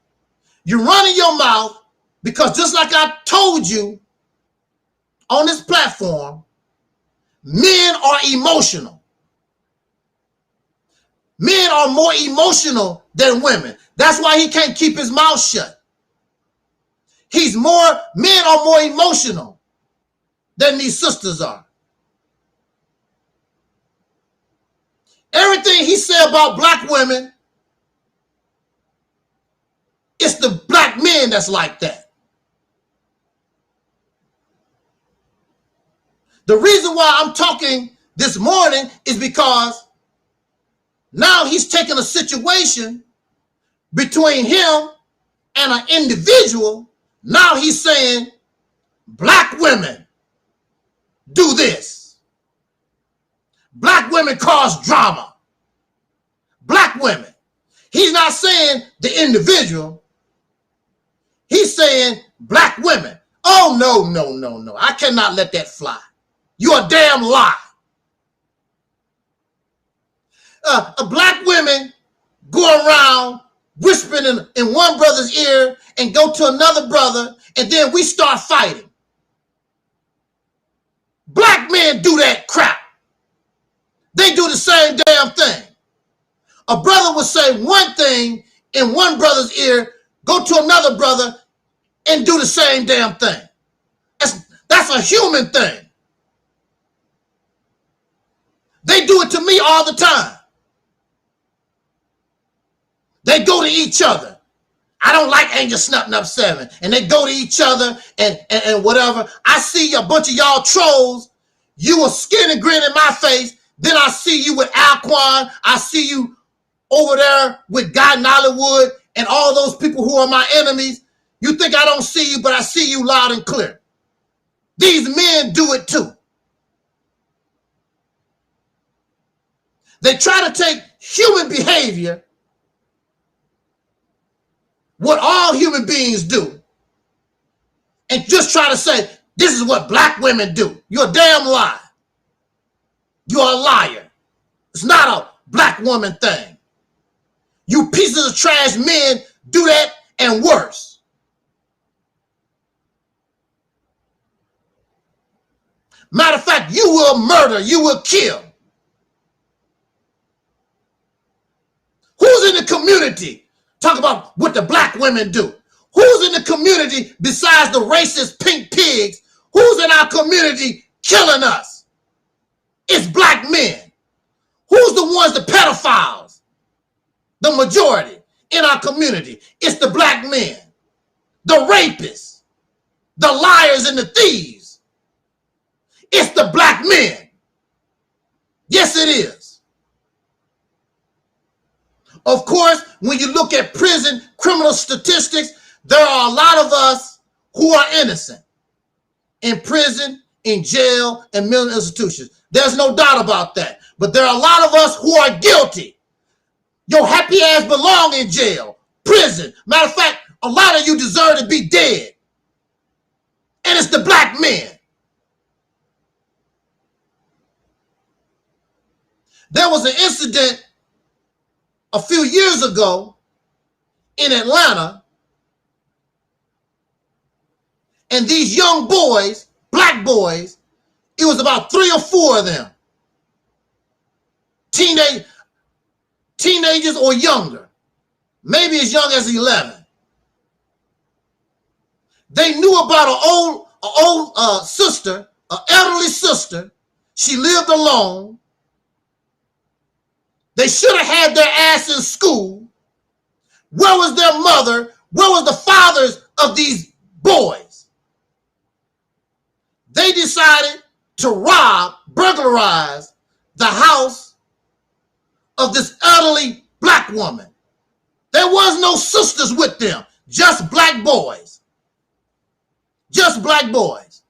You're running your mouth because just like I told you on this platform, men are emotional. Men are more emotional than women. That's why he can't keep his mouth shut. Men are more emotional than these sisters are. Everything he said about black women, it's the black men that's like that. The reason why I'm talking this morning is because now he's taking a situation between him and an individual. Now he's saying black women do this. Black women cause drama. Black women. He's not saying the individual. He's saying black women. Oh, no, no, no, no. I cannot let that fly. You're a damn lie. Black women go around whispering in one brother's ear and go to another brother, and then we start fighting. Black men do that crap. They do the same damn thing. A brother would say one thing in one brother's ear, go to another brother and do the same damn thing. That's a human thing. They do it to me all the time. They go to each other. I don't like Angel Snutting Up 7. And they go to each other and whatever. I see a bunch of y'all trolls. You will skin and grin in my face. Then I see you with Alquan. I see you over there with Guy in Hollywood and all those people who are my enemies. You think I don't see you, but I see you loud and clear. These men do it too. They try to take human behavior, what all human beings do, and just try to say, this is what black women do. You're a damn lie. You're a liar. It's not a black woman thing. You pieces of trash men do that and worse. Matter of fact, you will murder, you will kill. Who's in the community? Talk about what the black women do. Who's in the community besides the racist pink pigs? Who's in our community killing us? It's black men. Who's the ones, the pedophiles? The majority in our community. It's the black men. The rapists. The liars and the thieves. It's the black men. Yes, it is. Of course, when you look at prison criminal statistics, there are a lot of us who are innocent in prison, in jail, and mental institutions. There's no doubt about that. But there are a lot of us who are guilty. Your happy ass belong in jail, prison. Matter of fact, a lot of you deserve to be dead. And it's the black men. There was an incident a few years ago in Atlanta, and these young boys, black boys, it was about 3 or 4 of them, teenagers or younger, maybe as young as 11. They knew about sister, an elderly sister. She lived alone. They should have had their ass in school. Where was their mother? Where was the fathers of these boys? They decided to burglarize the house of this elderly black woman. There was no sisters with them, just black boys. Just black boys.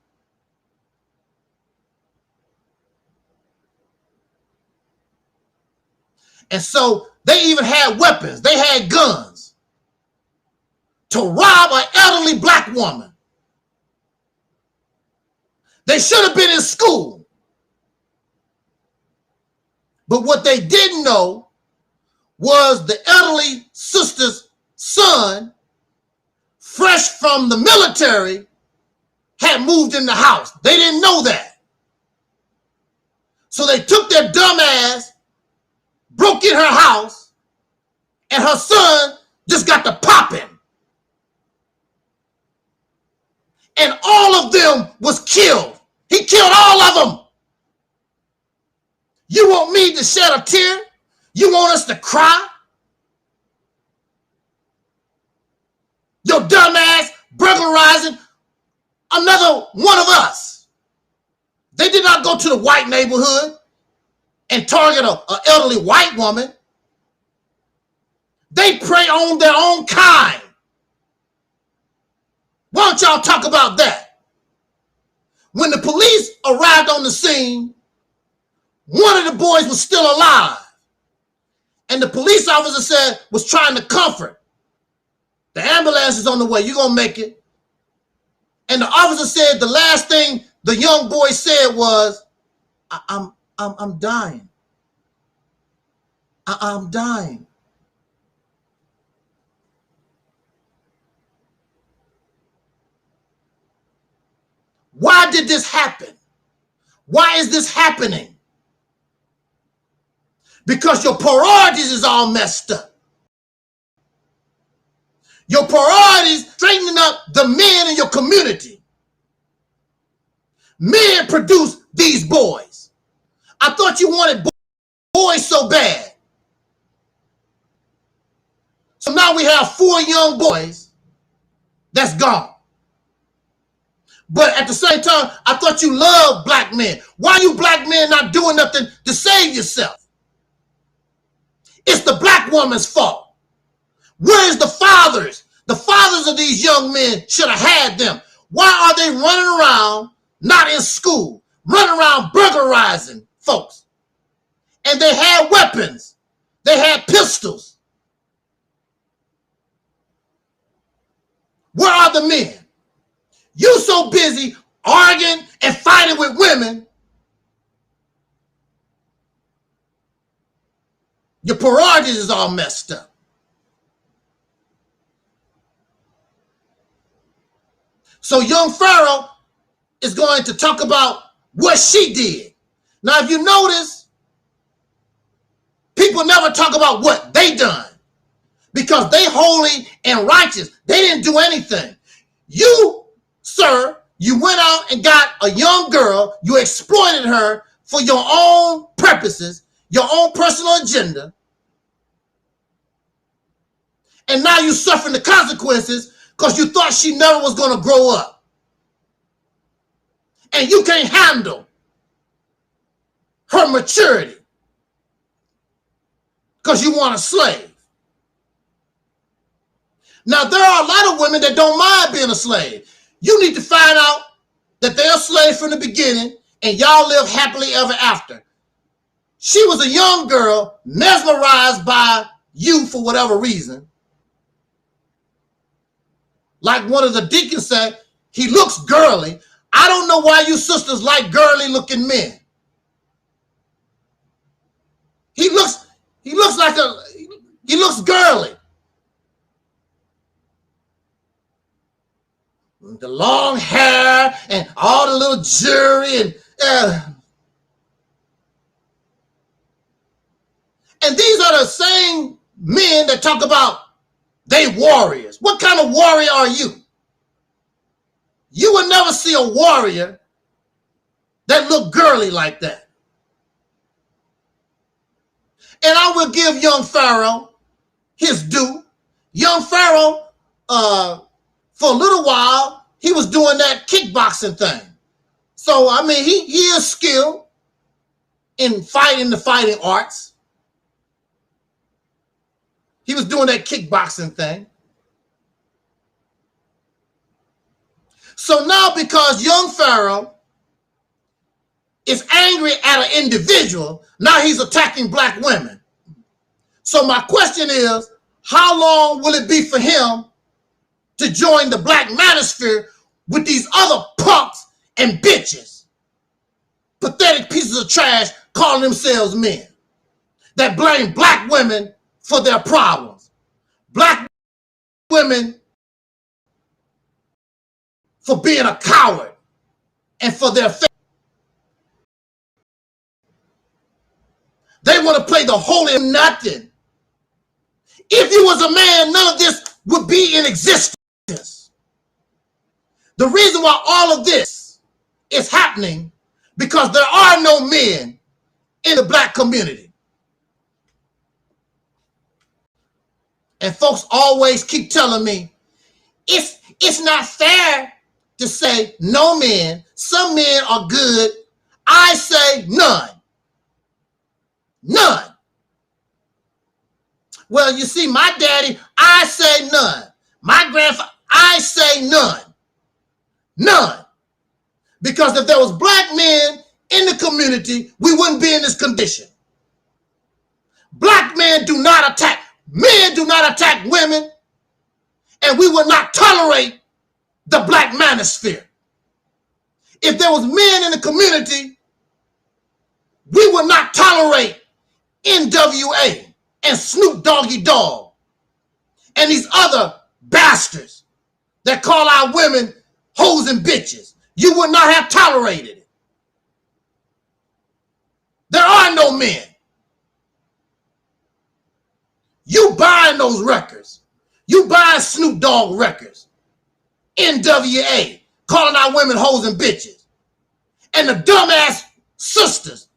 And so they even had weapons. They had guns to rob an elderly black woman. They should have been in school. But what they didn't know was the elderly sister's son, fresh from the military, had moved in the house. They didn't know that. So they took their dumb ass, broke in her house, and her son just got to popping. And all of them was killed. He killed all of them. You want me to shed a tear? You want us to cry? Your dumb ass burglarizing another one of us. They did not go to the white neighborhood and target an elderly white woman. They prey on their own kind. Why don't y'all talk about that? When the police arrived on the scene, one of the boys was still alive. And the police officer said, was trying to comfort. The ambulance is on the way. You're going to make it. And the officer said the last thing the young boy said was, I'm dying. I'm dying. Why did this happen? Why is this happening? Because your priorities is all messed up. Your priorities straightening up the men in your community. Men produce these boys. I thought you wanted boys so bad. So now we have 4 young boys that's gone. But at the same time, I thought you loved black men. Why you black men not doing nothing to save yourself? It's the black woman's fault. Where's the fathers? The fathers of these young men should have had them. Why are they running around, not in school, running around burglarizing folks? And they had weapons. They had pistols. Where are the men? You so busy arguing and fighting with women, your priorities is all messed up. So young Pharaoh is going to talk about what she did. Now, if you notice, people never talk about what they done because they holy and righteous. They didn't do anything. You, sir, you went out and got a young girl. You exploited her for your own purposes, your own personal agenda. And now you're suffering the consequences because you thought she never was going to grow up. And you can't handle her maturity because you want a slave. Now, there are a lot of women that don't mind being a slave. You need to find out that they're a slave from the beginning and y'all live happily ever after. She was a young girl mesmerized by you for whatever reason. Like one of the deacons said, he looks girly. I don't know why you sisters like girly looking men. He looks girly. The long hair and all the little jewelry and these are the same men that talk about they warriors. What kind of warrior are you? You will never see a warrior that looked girly like that. And I will give young Pharaoh his due. Young Pharaoh, for a little while, he was doing that kickboxing thing. So, I mean, he is skilled in fighting the fighting arts. He was doing that kickboxing thing. So now, because young Pharaoh is angry at an individual, now he's attacking black women. So my question is, how long will it be for him to join the black manosphere with these other punks and bitches, pathetic pieces of trash calling themselves men, that blame black women for their problems, black women for being a coward and for their faith? They want to play the holy nothing. If you was a man, none of this would be in existence. The reason why all of this is happening, because there are no men in the black community. And folks always keep telling me, it's not fair to say no men. Some men are good. I say none. None. Well, you see, my daddy, I say none. My grandfather, I say none. None. Because if there was black men in the community, we wouldn't be in this condition. Black men do not attack. Men do not attack women. And we will not tolerate the black manosphere. If there was men in the community, we would not tolerate NWA and Snoop Doggy Dogg and these other bastards that call our women hoes and bitches. You would not have tolerated it. There are no men. You buying those records. You buying Snoop Dogg records. NWA, calling our women hoes and bitches. And the dumbass sisters,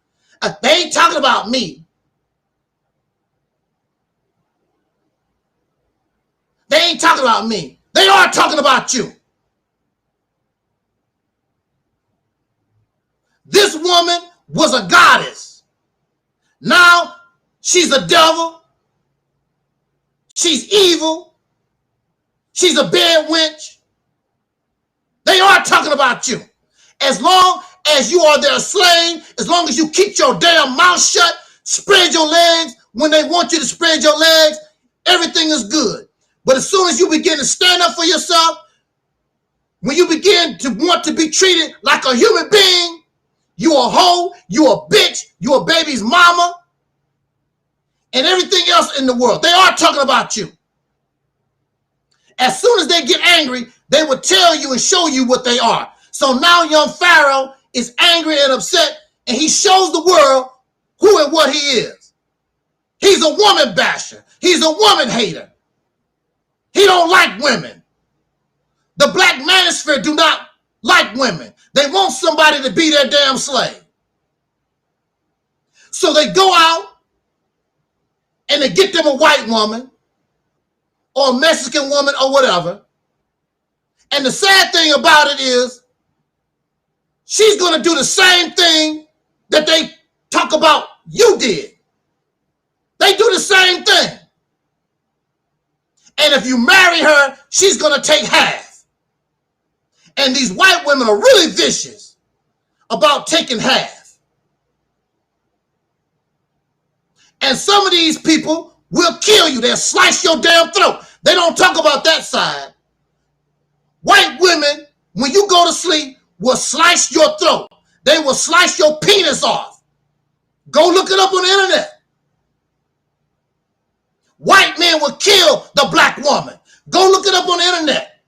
they ain't talking about me. They ain't talking about me. They are talking about you. This woman was a goddess. Now she's a devil. She's evil. She's a bad wench. They are talking about you. As long as you are their slave, as long as you keep your damn mouth shut, spread your legs when they want you to spread your legs, everything is good. But as soon as you begin to stand up for yourself, when you begin to want to be treated like a human being, you a hoe, you a bitch, you a baby's mama, and everything else in the world. They are talking about you. As soon as they get angry, they will tell you and show you what they are. So now young Pharaoh is angry and upset, and he shows the world who and what he is. He's a woman basher. He's a woman hater. He don't like women. The black manosphere do not like women. They want somebody to be their damn slave. So they go out and they get them a white woman or a Mexican woman or whatever. And the sad thing about it is she's going to do the same thing that they talk about you did. They do the same thing. And if you marry her, she's going to take half. And these white women are really vicious about taking half. And some of these people will kill you. They'll slice your damn throat. They don't talk about that side. White women, when you go to sleep, will slice your throat. They will slice your penis off. Go look it up on the internet. White men will kill the black woman. Go look it up on the internet.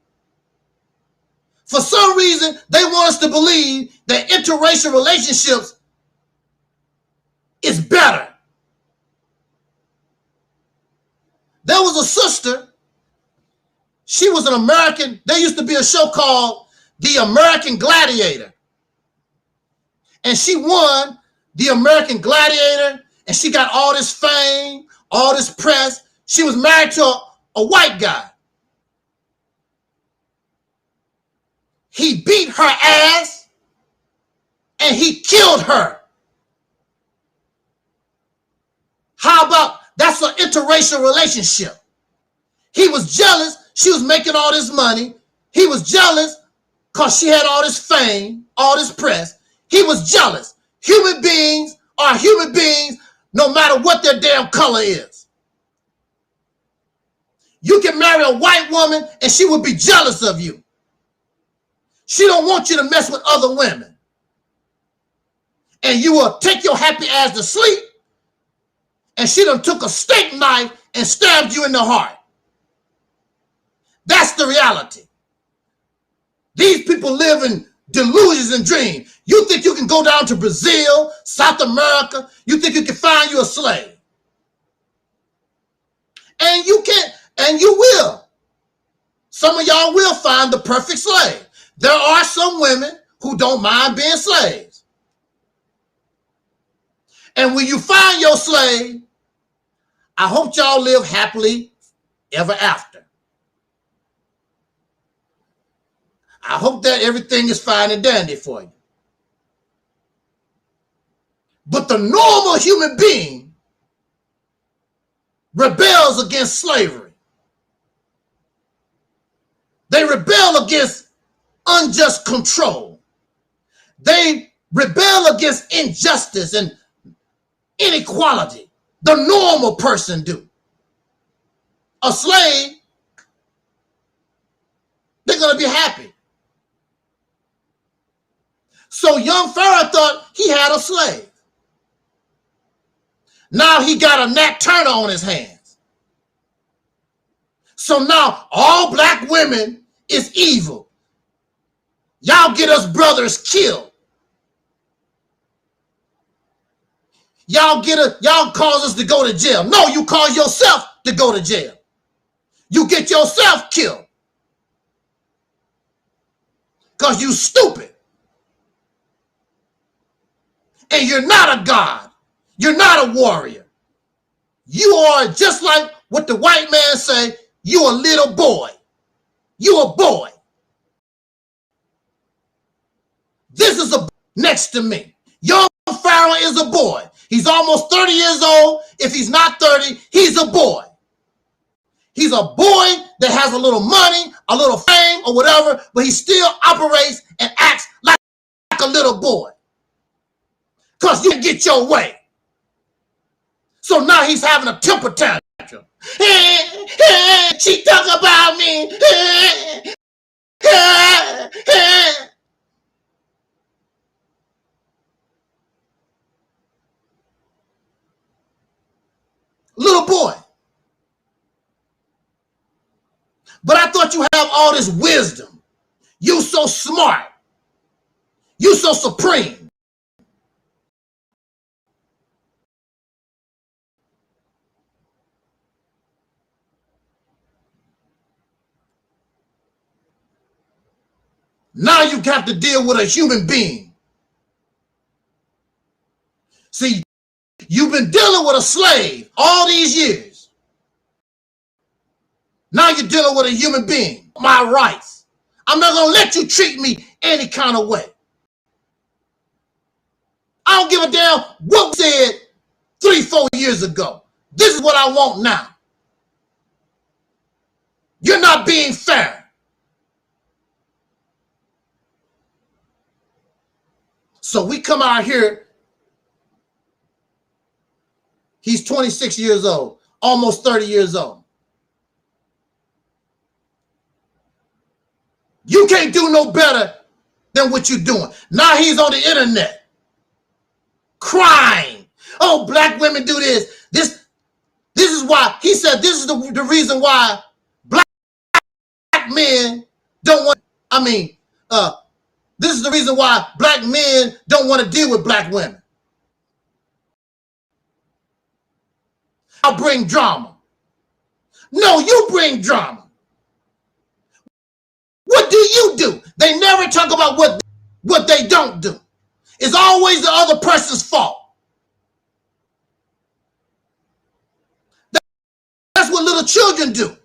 For some reason, they want us to believe that interracial relationships is better. There was a sister. She was an American. There used to be a show called the American Gladiator. And she won the American Gladiator, and she got all this fame, all this press. She was married to a white guy. He beat her ass, and he killed her. How about, that's an interracial relationship. He was jealous. She was making all this money. He was jealous because she had all this fame, all this press. He was jealous. Human beings are human beings no matter what their damn color is. You can marry a white woman and she would be jealous of you. She don't want you to mess with other women. And you will take your happy ass to sleep, and she done took a steak knife and stabbed you in the heart. That's the reality. These people live in delusions and dreams. You think you can go down to Brazil, South America, you think you can find you a slave. And you can't, and you will. Some of y'all will find the perfect slave. There are some women who don't mind being slaves. And when you find your slave, I hope y'all live happily ever after. I hope that everything is fine and dandy for you. But the normal human being rebels against slavery. They rebel against unjust control. They rebel against injustice and inequality. The normal person do. A slave, they're going to be happy. So young Pharaoh thought he had a slave. Now he got a Nat Turner on his hands. So now all black women is evil. Y'all get us brothers killed. Y'all cause us to go to jail. No, you cause yourself to go to jail. You get yourself killed. Because you stupid. And you're not a god. You're not a warrior. You are just like what the white man say, you a little boy. You a boy. This is a next to me. Young Pharaoh is a boy. He's almost 30 years old. If he's not 30, he's a boy. He's a boy that has a little money, a little fame or whatever, but he still operates and acts like a little boy. Because you get your way. So now he's having a temper tantrum. She talk about me. Little boy. But I thought you have all this wisdom. You so smart. You so supreme. Now you got to deal with a human being. See, you've been dealing with a slave all these years. Now you're dealing with a human being. My rights. I'm not going to let you treat me any kind of way. I don't give a damn what we said 3-4 years ago. This is what I want now. You're not being fair. So we come out here. He's 26 years old, almost 30 years old. You can't do no better than what you're doing. Now he's on the internet crying. Oh, black women do this. This is why, he said this is the reason why black men don't want, this is the reason why black men don't want to deal with black women. I'll bring drama. No, you bring drama. What do you do? They never talk about what they don't do. It's always the other person's fault. That's what little children do.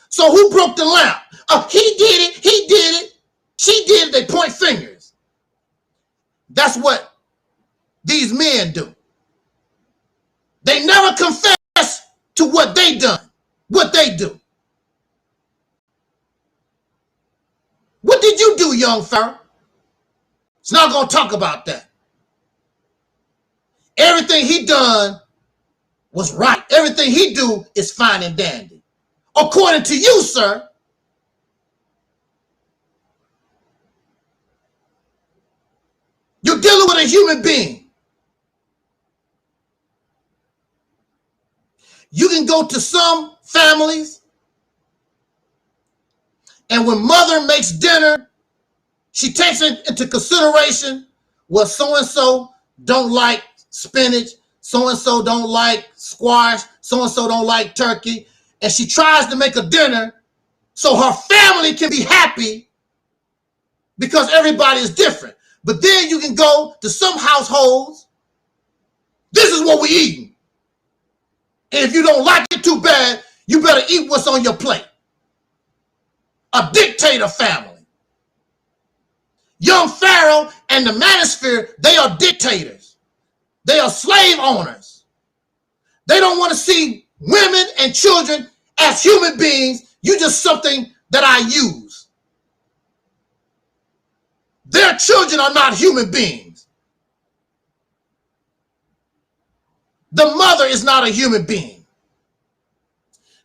So who broke the lamp? Oh, he did it. He did it. She did it. They point fingers. That's what these men do. They never confess to what they done, what they do. What did you do, young Pharaoh? It's not going to talk about that. Everything he done was right. Everything he do is fine and dandy. According to you, sir. You're dealing with a human being. You can go to some families, and when mother makes dinner, she takes it into consideration. Well, so-and-so don't like spinach, so-and-so don't like squash, so-and-so don't like turkey, and she tries to make a dinner so her family can be happy because everybody is different. But then you can go to some households, this is what we're eating. And if you don't like it too bad, you better eat what's on your plate. A dictator family. Young Pharaoh and the manosphere, they are dictators. They are slave owners. They don't want to see women and children as human beings. You just something that I use. Their children are not human beings. The mother is not a human being.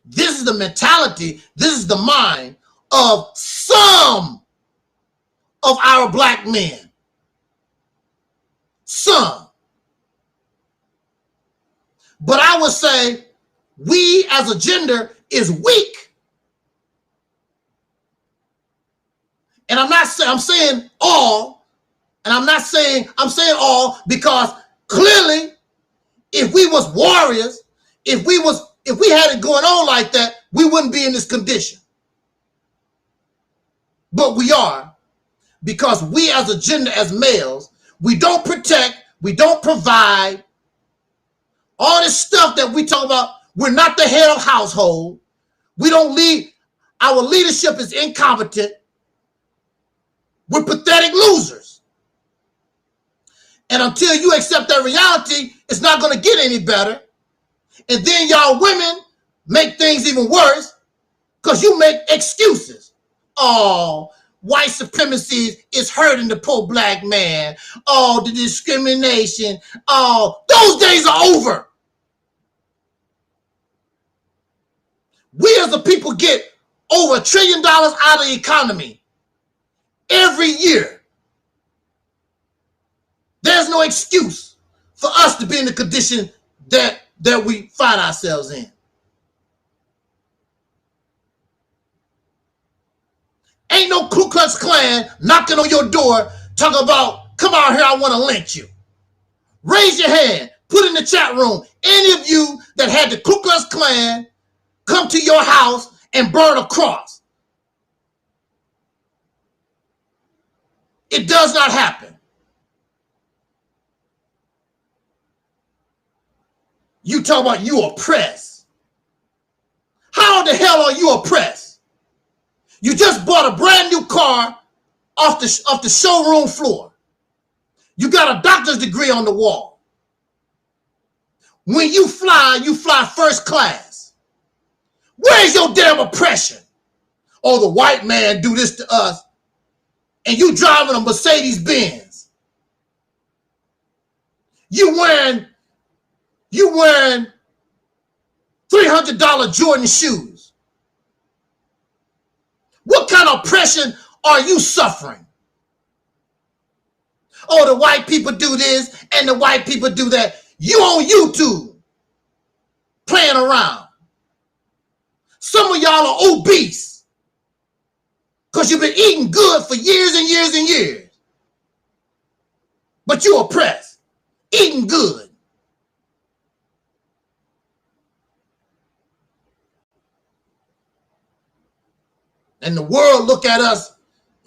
This is the mentality, this is the mind of some of our black men. Some. But I would say we as a gender is weak. And I'm saying all, and I'm saying all because clearly if we was warriors, if we had it going on like that, we wouldn't be in this condition. But we are, because we as a gender, as males, we don't protect, we don't provide. All this stuff that we talk about, we're not the head of household. We don't lead, our leadership is incompetent. We're pathetic losers. And until you accept that reality, it's not going to get any better. And then y'all women make things even worse because you make excuses. Oh, white supremacy is hurting the poor black man. Oh, the discrimination. Oh, those days are over. We as a people get over $1 trillion out of the economy every year. There's no excuse for us to be in the condition that we find ourselves in. Ain't no Ku Klux Klan knocking on your door talking about, come out here, I want to lynch you. Raise your hand, put in the chat room, any of you that had the Ku Klux Klan come to your house and burn a cross. It does not happen. You talk about you oppressed. How the hell are you oppressed? You just bought a brand new car off the showroom floor. You got a doctor's degree on the wall. When you fly first class. Where's your damn oppression? Oh, the white man do this to us. And you driving a Mercedes Benz. You wearing $300 Jordan shoes. What kind of oppression are you suffering? Oh, the white people do this and the white people do that. You on YouTube playing around. Some of y'all are obese because you've been eating good for years and years and years. But you're oppressed, eating good. And the world look at us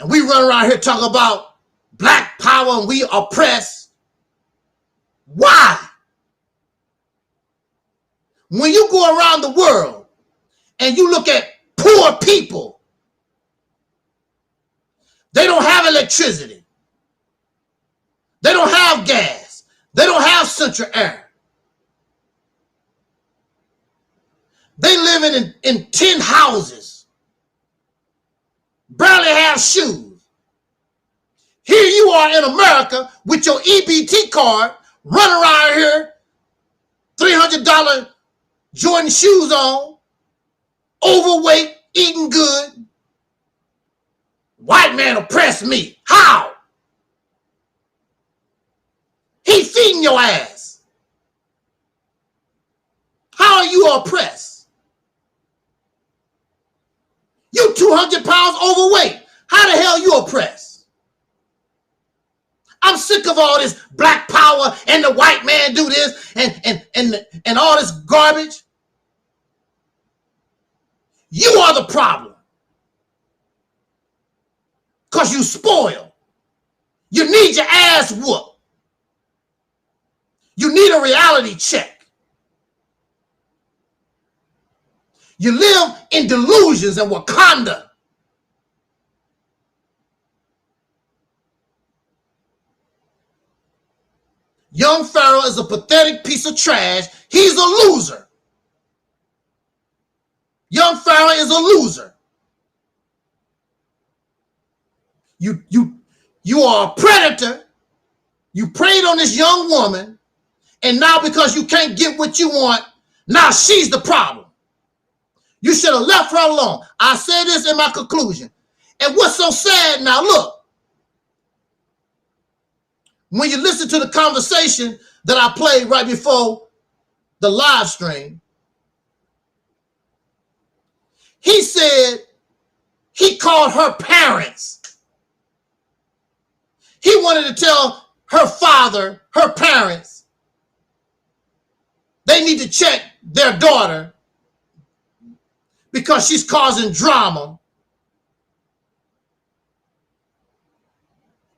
And we run around here talking about black power and we oppress. Why? When you go around the world and you look at poor people, they don't have electricity. They don't have gas. They don't have central air. They live in tin houses. Barely have shoes. Here you are in America with your EBT card, running around here, $300 Jordan shoes on, overweight, eating good. White man oppressed me. How? He feeding your ass. How are you oppressed? You 200 pounds overweight. How the hell you oppressed? I'm sick of all this black power and the white man do this and all this garbage. You are the problem. Because you spoil. You need your ass whooped. You need a reality check. You live in delusions and Wakanda. Young Pharaoh is a pathetic piece of trash. He's a loser. Young Pharaoh is a loser. You are a predator. You preyed on this young woman, and now because you can't get what you want, now she's the problem. You should have left her alone. I said this in my conclusion. And what's so sad now, look, when you listen to the conversation that I played right before the live stream, he said he called her parents. He wanted to tell her father, her parents, they need to check their daughter because she's causing drama.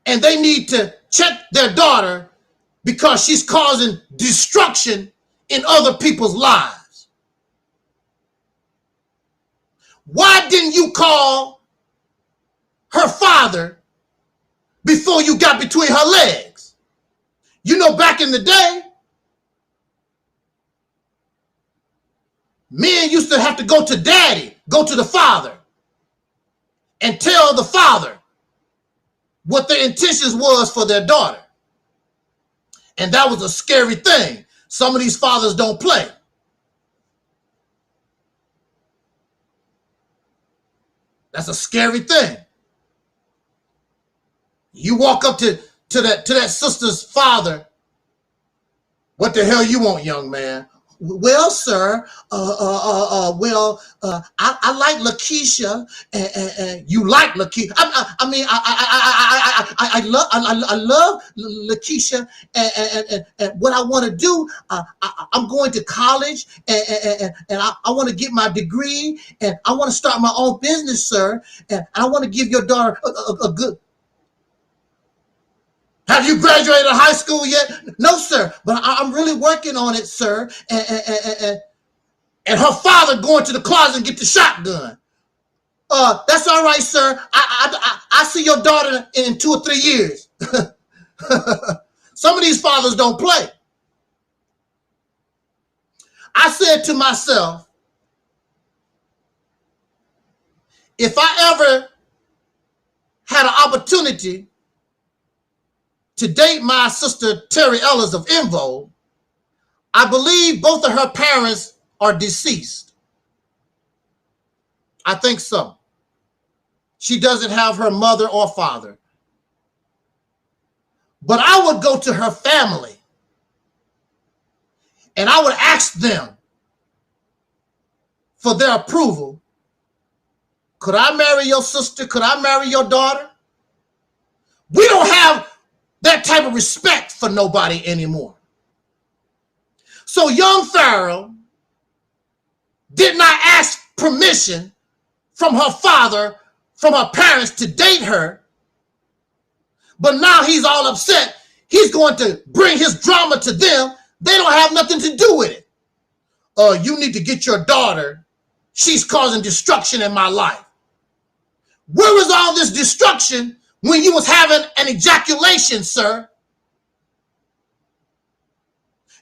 And they need to check their daughter because she's causing destruction in other people's lives. Why didn't you call her father before you got between her legs? You know, back in the day, men used to have to go to daddy, go to the father, and tell the father what their intentions was for their daughter. And that was a scary thing. Some of these fathers don't play. That's a scary thing. You walk up to that sister's father. What the hell you want, young man? Well, sir, I like Lakeisha, and you like Lakeisha. I love Lakeisha, and what I want to do, I'm going to college, and I want to get my degree, and I want to start my own business, sir, and I want to give your daughter a good. Have you graduated high school yet? No, sir, but I'm really working on it, sir. And her father going to the closet and get the shotgun. That's all right, sir. I see your daughter in 2 or 3 years. Some of these fathers don't play. I said to myself, if I ever had an opportunity to date my sister Terry Ellis of Invo, I believe both of her parents are deceased. I think so. She doesn't have her mother or father. But I would go to her family and I would ask them for their approval. Could I marry your sister? Could I marry your daughter? We don't have that type of respect for nobody anymore. So young Pharaoh did not ask permission from her father from her parents to date her, but now he's all upset. He's going to bring his drama to them. They don't have nothing to do with it. You need to get your daughter. She's causing destruction in my life. Where was all this destruction when you was having an ejaculation, sir?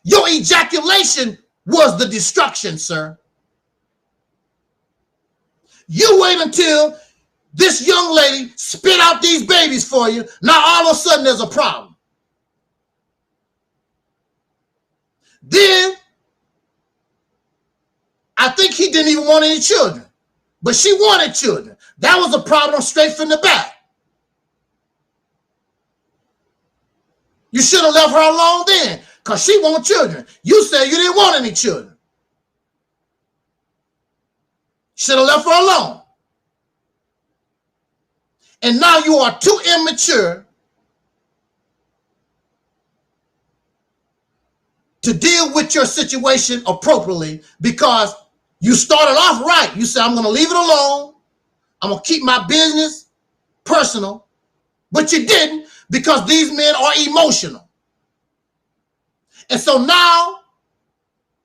Your ejaculation was the destruction, sir. You wait until this young lady spit out these babies for you. Now all of a sudden there's a problem. Then I think he didn't even want any children, but she wanted children. That was a problem straight from the back. You should have left her alone then, because she wanted children. You said you didn't want any children. Should have left her alone. And now you are too immature to deal with your situation appropriately, because you started off right. You said, I'm going to leave it alone. I'm going to keep my business personal. But you didn't, because these men are emotional. And so now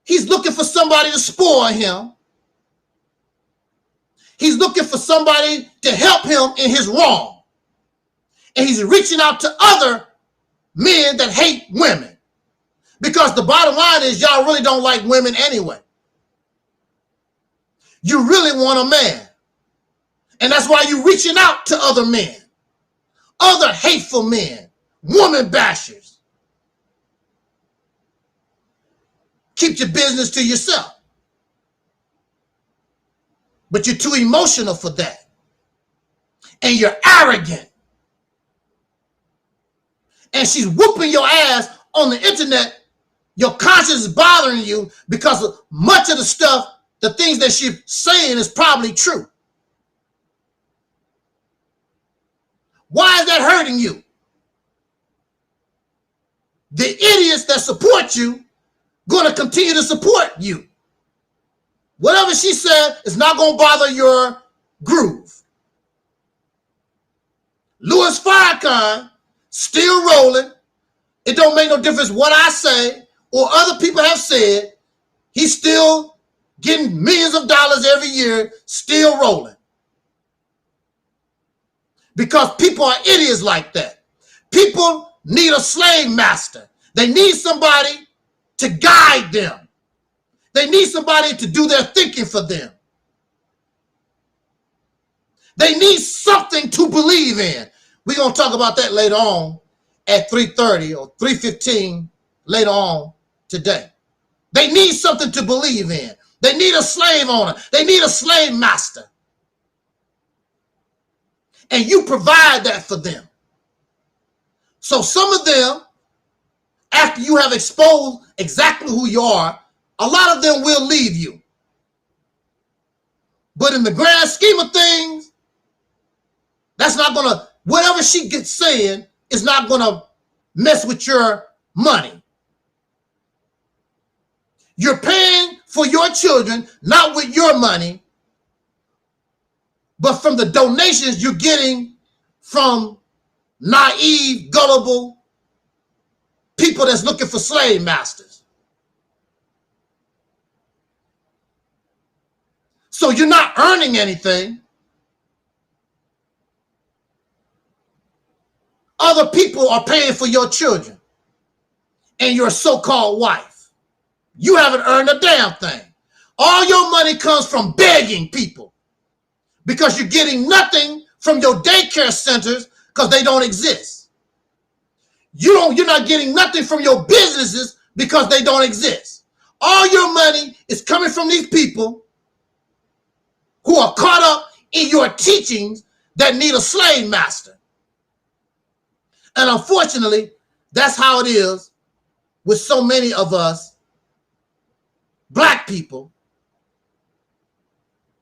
he's looking for somebody to spoil him. He's looking for somebody to help him in his wrong. And he's reaching out to other men that hate women. Because the bottom line is y'all really don't like women anyway. You really want a man. And that's why you're reaching out to other men. Other hateful men. Woman bashers. Keep your business to yourself. But you're too emotional for that. And you're arrogant. And she's whooping your ass on the internet. Your conscience is bothering you because of much of the stuff, the things that she's saying is probably true. Why is that hurting you? The idiots that support you going to continue to support you. Whatever she said is not going to bother your groove. Louis Farrakhan still rolling. It don't make no difference what I say or other people have said. He's still getting millions of dollars every year, still rolling. Because people are idiots like that. People need a slave master. They need somebody to guide them. They need somebody to do their thinking for them. They need something to believe in. We're going to talk about that later on at 3:30 or 3:15 later on today. They need something to believe in. They need a slave owner. They need a slave master. And you provide that for them. So some of them, after you have exposed exactly who you are, a lot of them will leave you. But in the grand scheme of things, that's not going to, whatever she gets saying is not going to mess with your money. You're paying for your children, not with your money, but from the donations you're getting from naive, gullible people that's looking for slave masters. So you're not earning anything. Other people are paying for your children and your so-called wife. You haven't earned a damn thing. All your money comes from begging people because you're getting nothing from your daycare centers because they don't exist. You're not getting nothing from your businesses because they don't exist. All your money is coming from these people who are caught up in your teachings that need a slave master. And unfortunately, that's how it is with so many of us black people.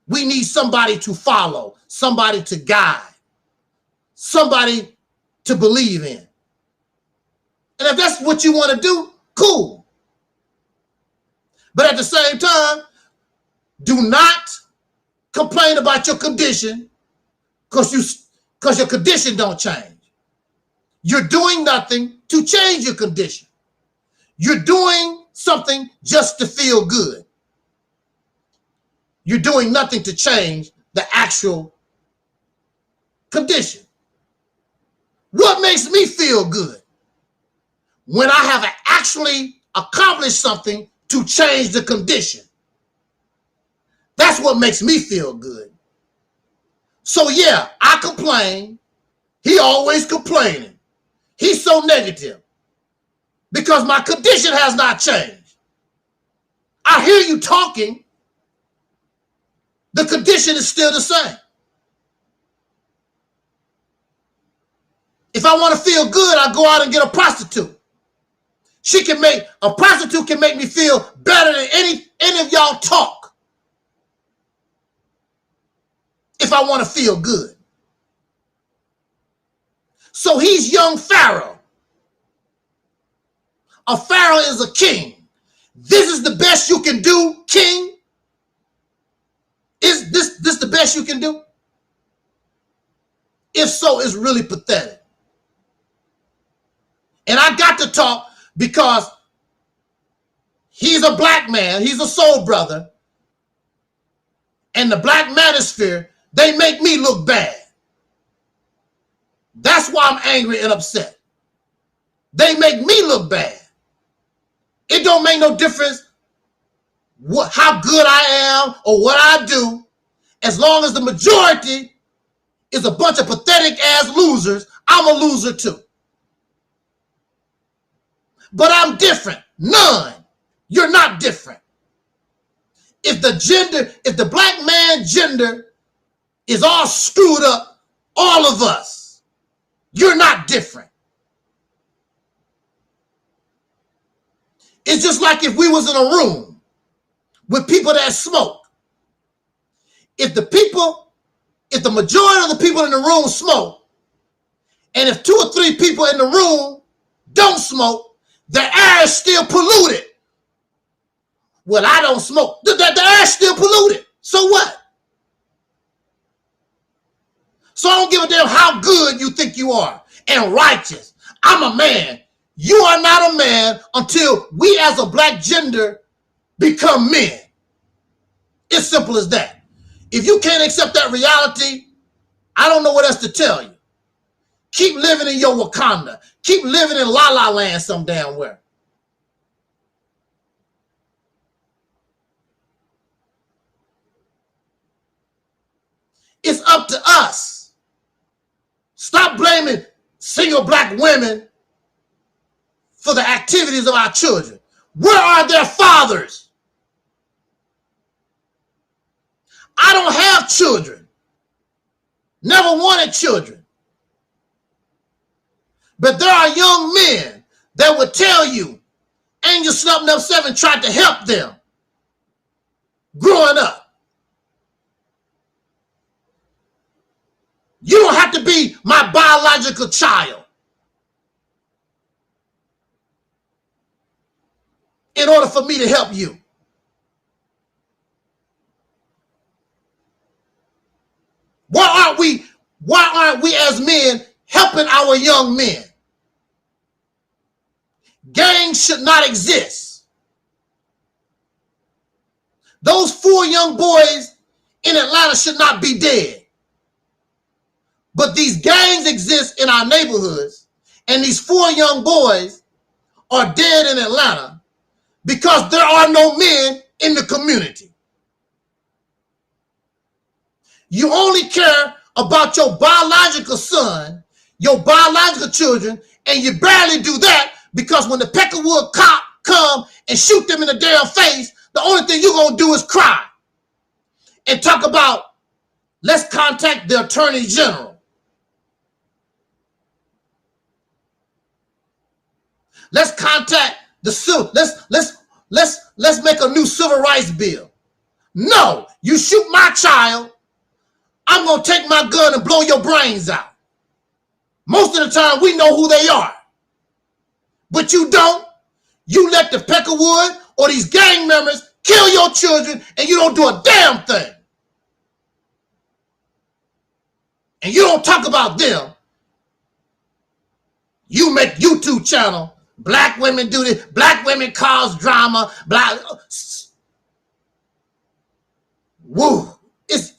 We need somebody to follow, somebody to guide, somebody to believe in. And if that's what you want to do, cool. But at the same time, do not complain about your condition, because your condition don't change. You're doing nothing to change your condition. You're doing something just to feel good. You're doing nothing to change the actual condition. What makes me feel good? When I have actually accomplished something to change the condition. That's what makes me feel good. So yeah, I complain. He always complaining. He's so negative because my condition has not changed. I hear you talking. The condition is still the same. If I want to feel good, I go out and get a prostitute. A prostitute can make me feel better than any of y'all talk. If I want to feel good. So he's young Pharaoh. A Pharaoh is a king. This is the best you can do, king? Is this the best you can do? If so, it's really pathetic. And I got to talk because he's a black man. He's a soul brother. And the black manosphere, they make me look bad. That's why I'm angry and upset. They make me look bad. It don't make no difference how good I am or what I do. As long as the majority is a bunch of pathetic ass losers, I'm a loser too. But I'm different. None. You're not different. If the black man gender is all screwed up, all of us, you're not different. It's just like if we was in a room with people that smoke. If the majority of the people in the room smoke, and if 2 or 3 people in the room don't smoke, the air is still polluted. Well, I don't smoke. The air is still polluted. So what? So I don't give a damn how good you think you are and righteous. I'm a man. You are not a man until we as a black gender become men. It's simple as that. If you can't accept that reality, I don't know what else to tell you. Keep living in your Wakanda. Keep living in La La Land some damn where. It's up to us. Stop blaming single black women for the activities of our children. Where are their fathers? I don't have children. Never wanted children. But there are young men that would tell you Angel Snubbed Up 7 tried to help them growing up. You don't have to be my biological child in order for me to help you. Why aren't we as men helping our young men? Gangs should not exist. Those 4 young boys in Atlanta should not be dead. But these gangs exist in our neighborhoods, and these 4 young boys are dead in Atlanta because there are no men in the community. You only care about your biological son, your biological children, and you barely do that because when the Peckerwood cop come and shoot them in the damn face, the only thing you're going to do is cry and talk about, let's contact the attorney general. Let's contact the let's make a new civil rights bill. No, you shoot my child, I'm gonna take my gun and blow your brains out. Most of the time we know who they are. But you don't. You let the Peckerwood or these gang members kill your children and you don't do a damn thing. and you don't talk about them, you make YouTube channel, black women do this, black women cause drama, black. Woo, it's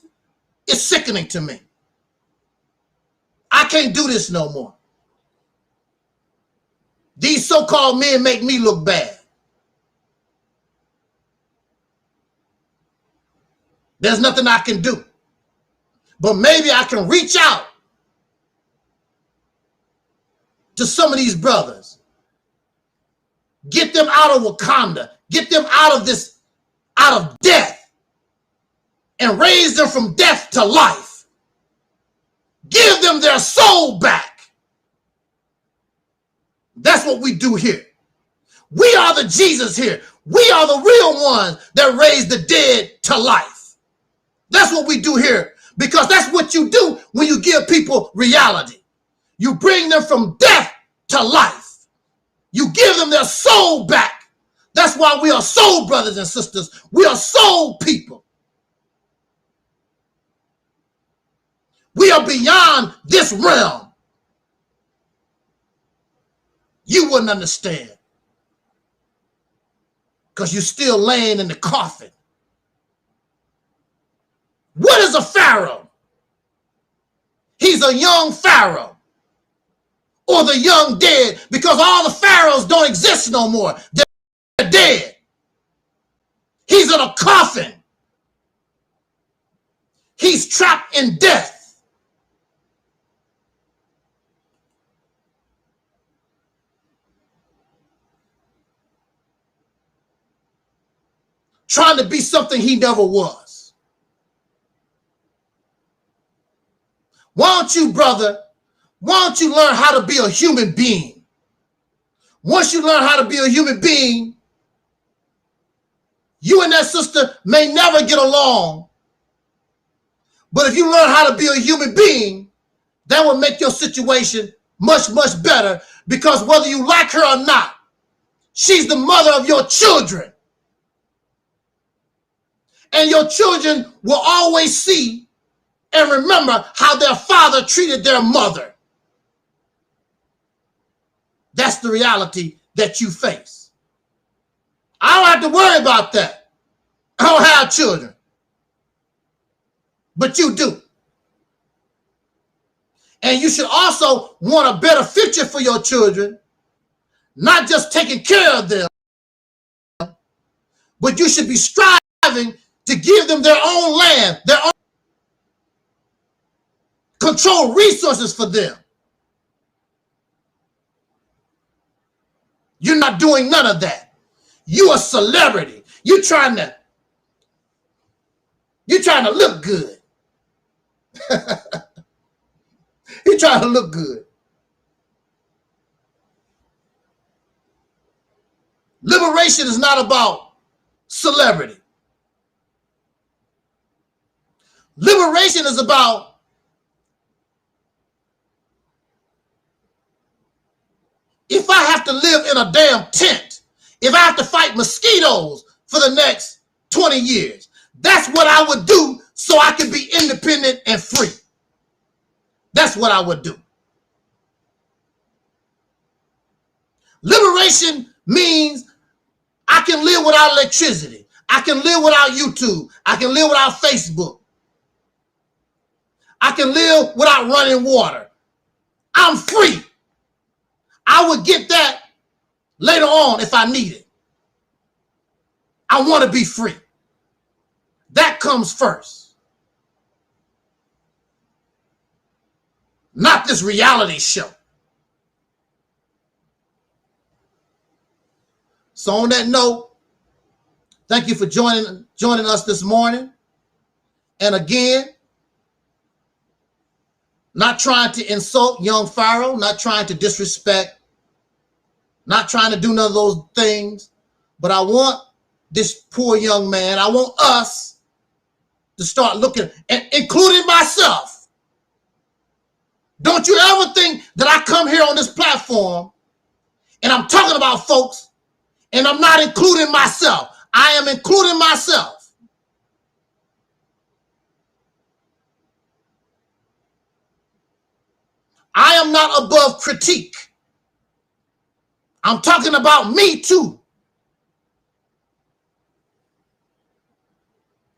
sickening to me. I can't do this no more. These so-called men make me look bad. There's nothing I can do. But maybe I can reach out to some of these brothers. Get them out of Wakanda. Get them out of death. And raise them from death to life. Give them their soul back. That's what we do here. We are the Jesus here. We are the real ones that raise the dead to life. That's what we do here, because that's what you do when you give people reality. You bring them from death to life. You give them their soul back. That's why we are soul brothers and sisters. We are soul people. We are beyond this realm. You wouldn't understand because you're still laying in the coffin. What is a pharaoh? He's a young pharaoh or the young dead, because all the pharaohs don't exist no more. They're dead. He's in a coffin. He's trapped in death. Trying to be something he never was. Why don't you, brother, why don't you learn how to be a human being? Once you learn how to be a human being, you and that sister may never get along. But if you learn how to be a human being, that will make your situation much, much better, because whether you like her or not, she's the mother of your children. And your children will always see and remember how their father treated their mother. That's the reality that you face. I don't have to worry about that. I don't have children. But you do. And you should also want a better future for your children, not just taking care of them, but you should be striving to give them their own land, their own control resources for them. You're not doing none of that. You're a celebrity. You're trying to look good. You're trying to look good. Liberation is not about celebrity. Liberation is about if I have to live in a damn tent, if I have to fight mosquitoes for the next 20 years, that's what I would do so I can be independent and free. That's what I would do. Liberation means I can live without electricity. I can live without YouTube. I can live without Facebook. I can live without running water. I'm free. I would get that later on if I need it. I want to be free. That comes first. Not this reality show. So on that note, thank you for joining us this morning. And again, not trying to insult young Pharaoh, not trying to disrespect, not trying to do none of those things, but I want this poor young man, I want us to start looking, and including myself. Don't you ever think that I come here on this platform and I'm talking about folks and I'm not including myself. I am including myself. I am not above critique. I'm talking about me too.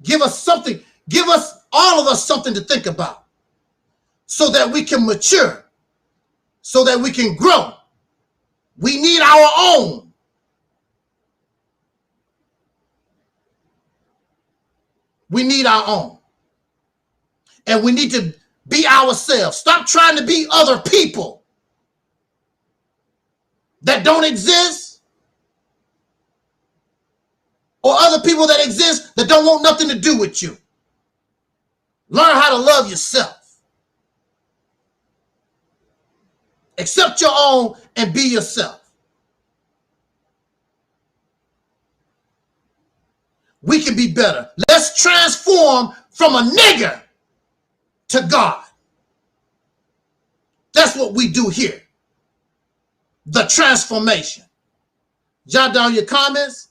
Give us something, give us, all of us, something to think about so that we can mature, so that we can grow. We need our own. We need our own. And we need to be ourselves. Stop trying to be other people that don't exist, or other people that exist that don't want nothing to do with you. Learn how to love yourself. Accept your own and be yourself. We can be better. Let's transform from a nigger to God. That's what we do here. The transformation. Jot down your comments.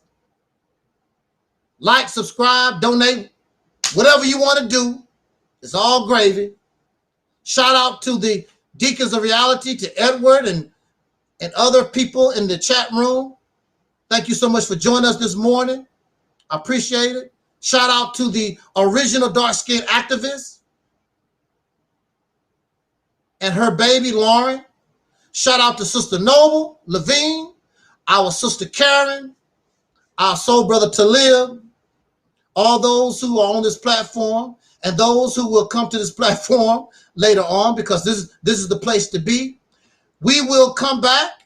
Like, subscribe, donate, whatever you want to do. It's all gravy. Shout out to the Deacons of Reality, to Edward and other people in the chat room. Thank you so much for joining us this morning. I appreciate it. Shout out to the original dark-skinned activist and her baby, Lauren. Shout out to Sister Noble, Levine, our Sister Karen, our soul brother Taalik, all those who are on this platform, and those who will come to this platform later on, because this is the place to be. We will come back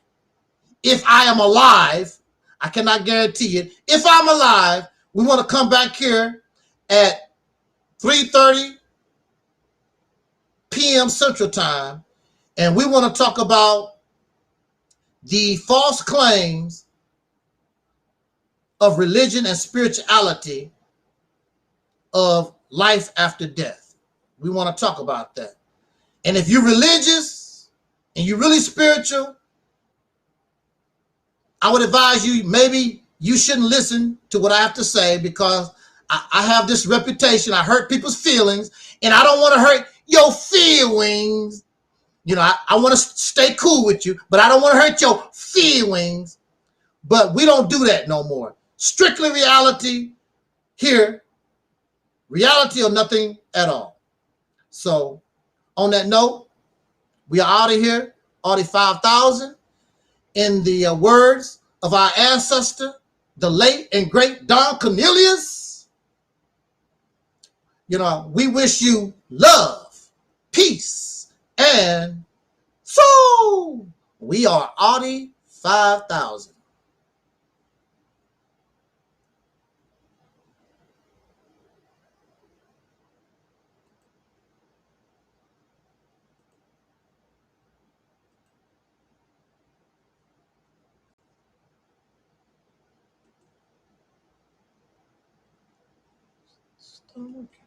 if I am alive. I cannot guarantee it. If I'm alive, we want to come back here at 3:30 p.m. Central Time, and we want to talk about the false claims of religion and spirituality of life after death. We want to talk about that. And if you're religious and you're really spiritual, I would advise you, maybe you shouldn't listen to what I have to say, because I have this reputation. I hurt people's feelings, and I don't want to hurt your feelings. You know, I want to stay cool with you, but I don't want to hurt your feelings. But we don't do that no more. Strictly reality here. Reality or nothing at all. So on that note, we are out of here. Already 5,000. In the words of our ancestor, the late and great Don Cornelius, you know, we wish you love, peace, and soul. We are Audi 5,000. Okay.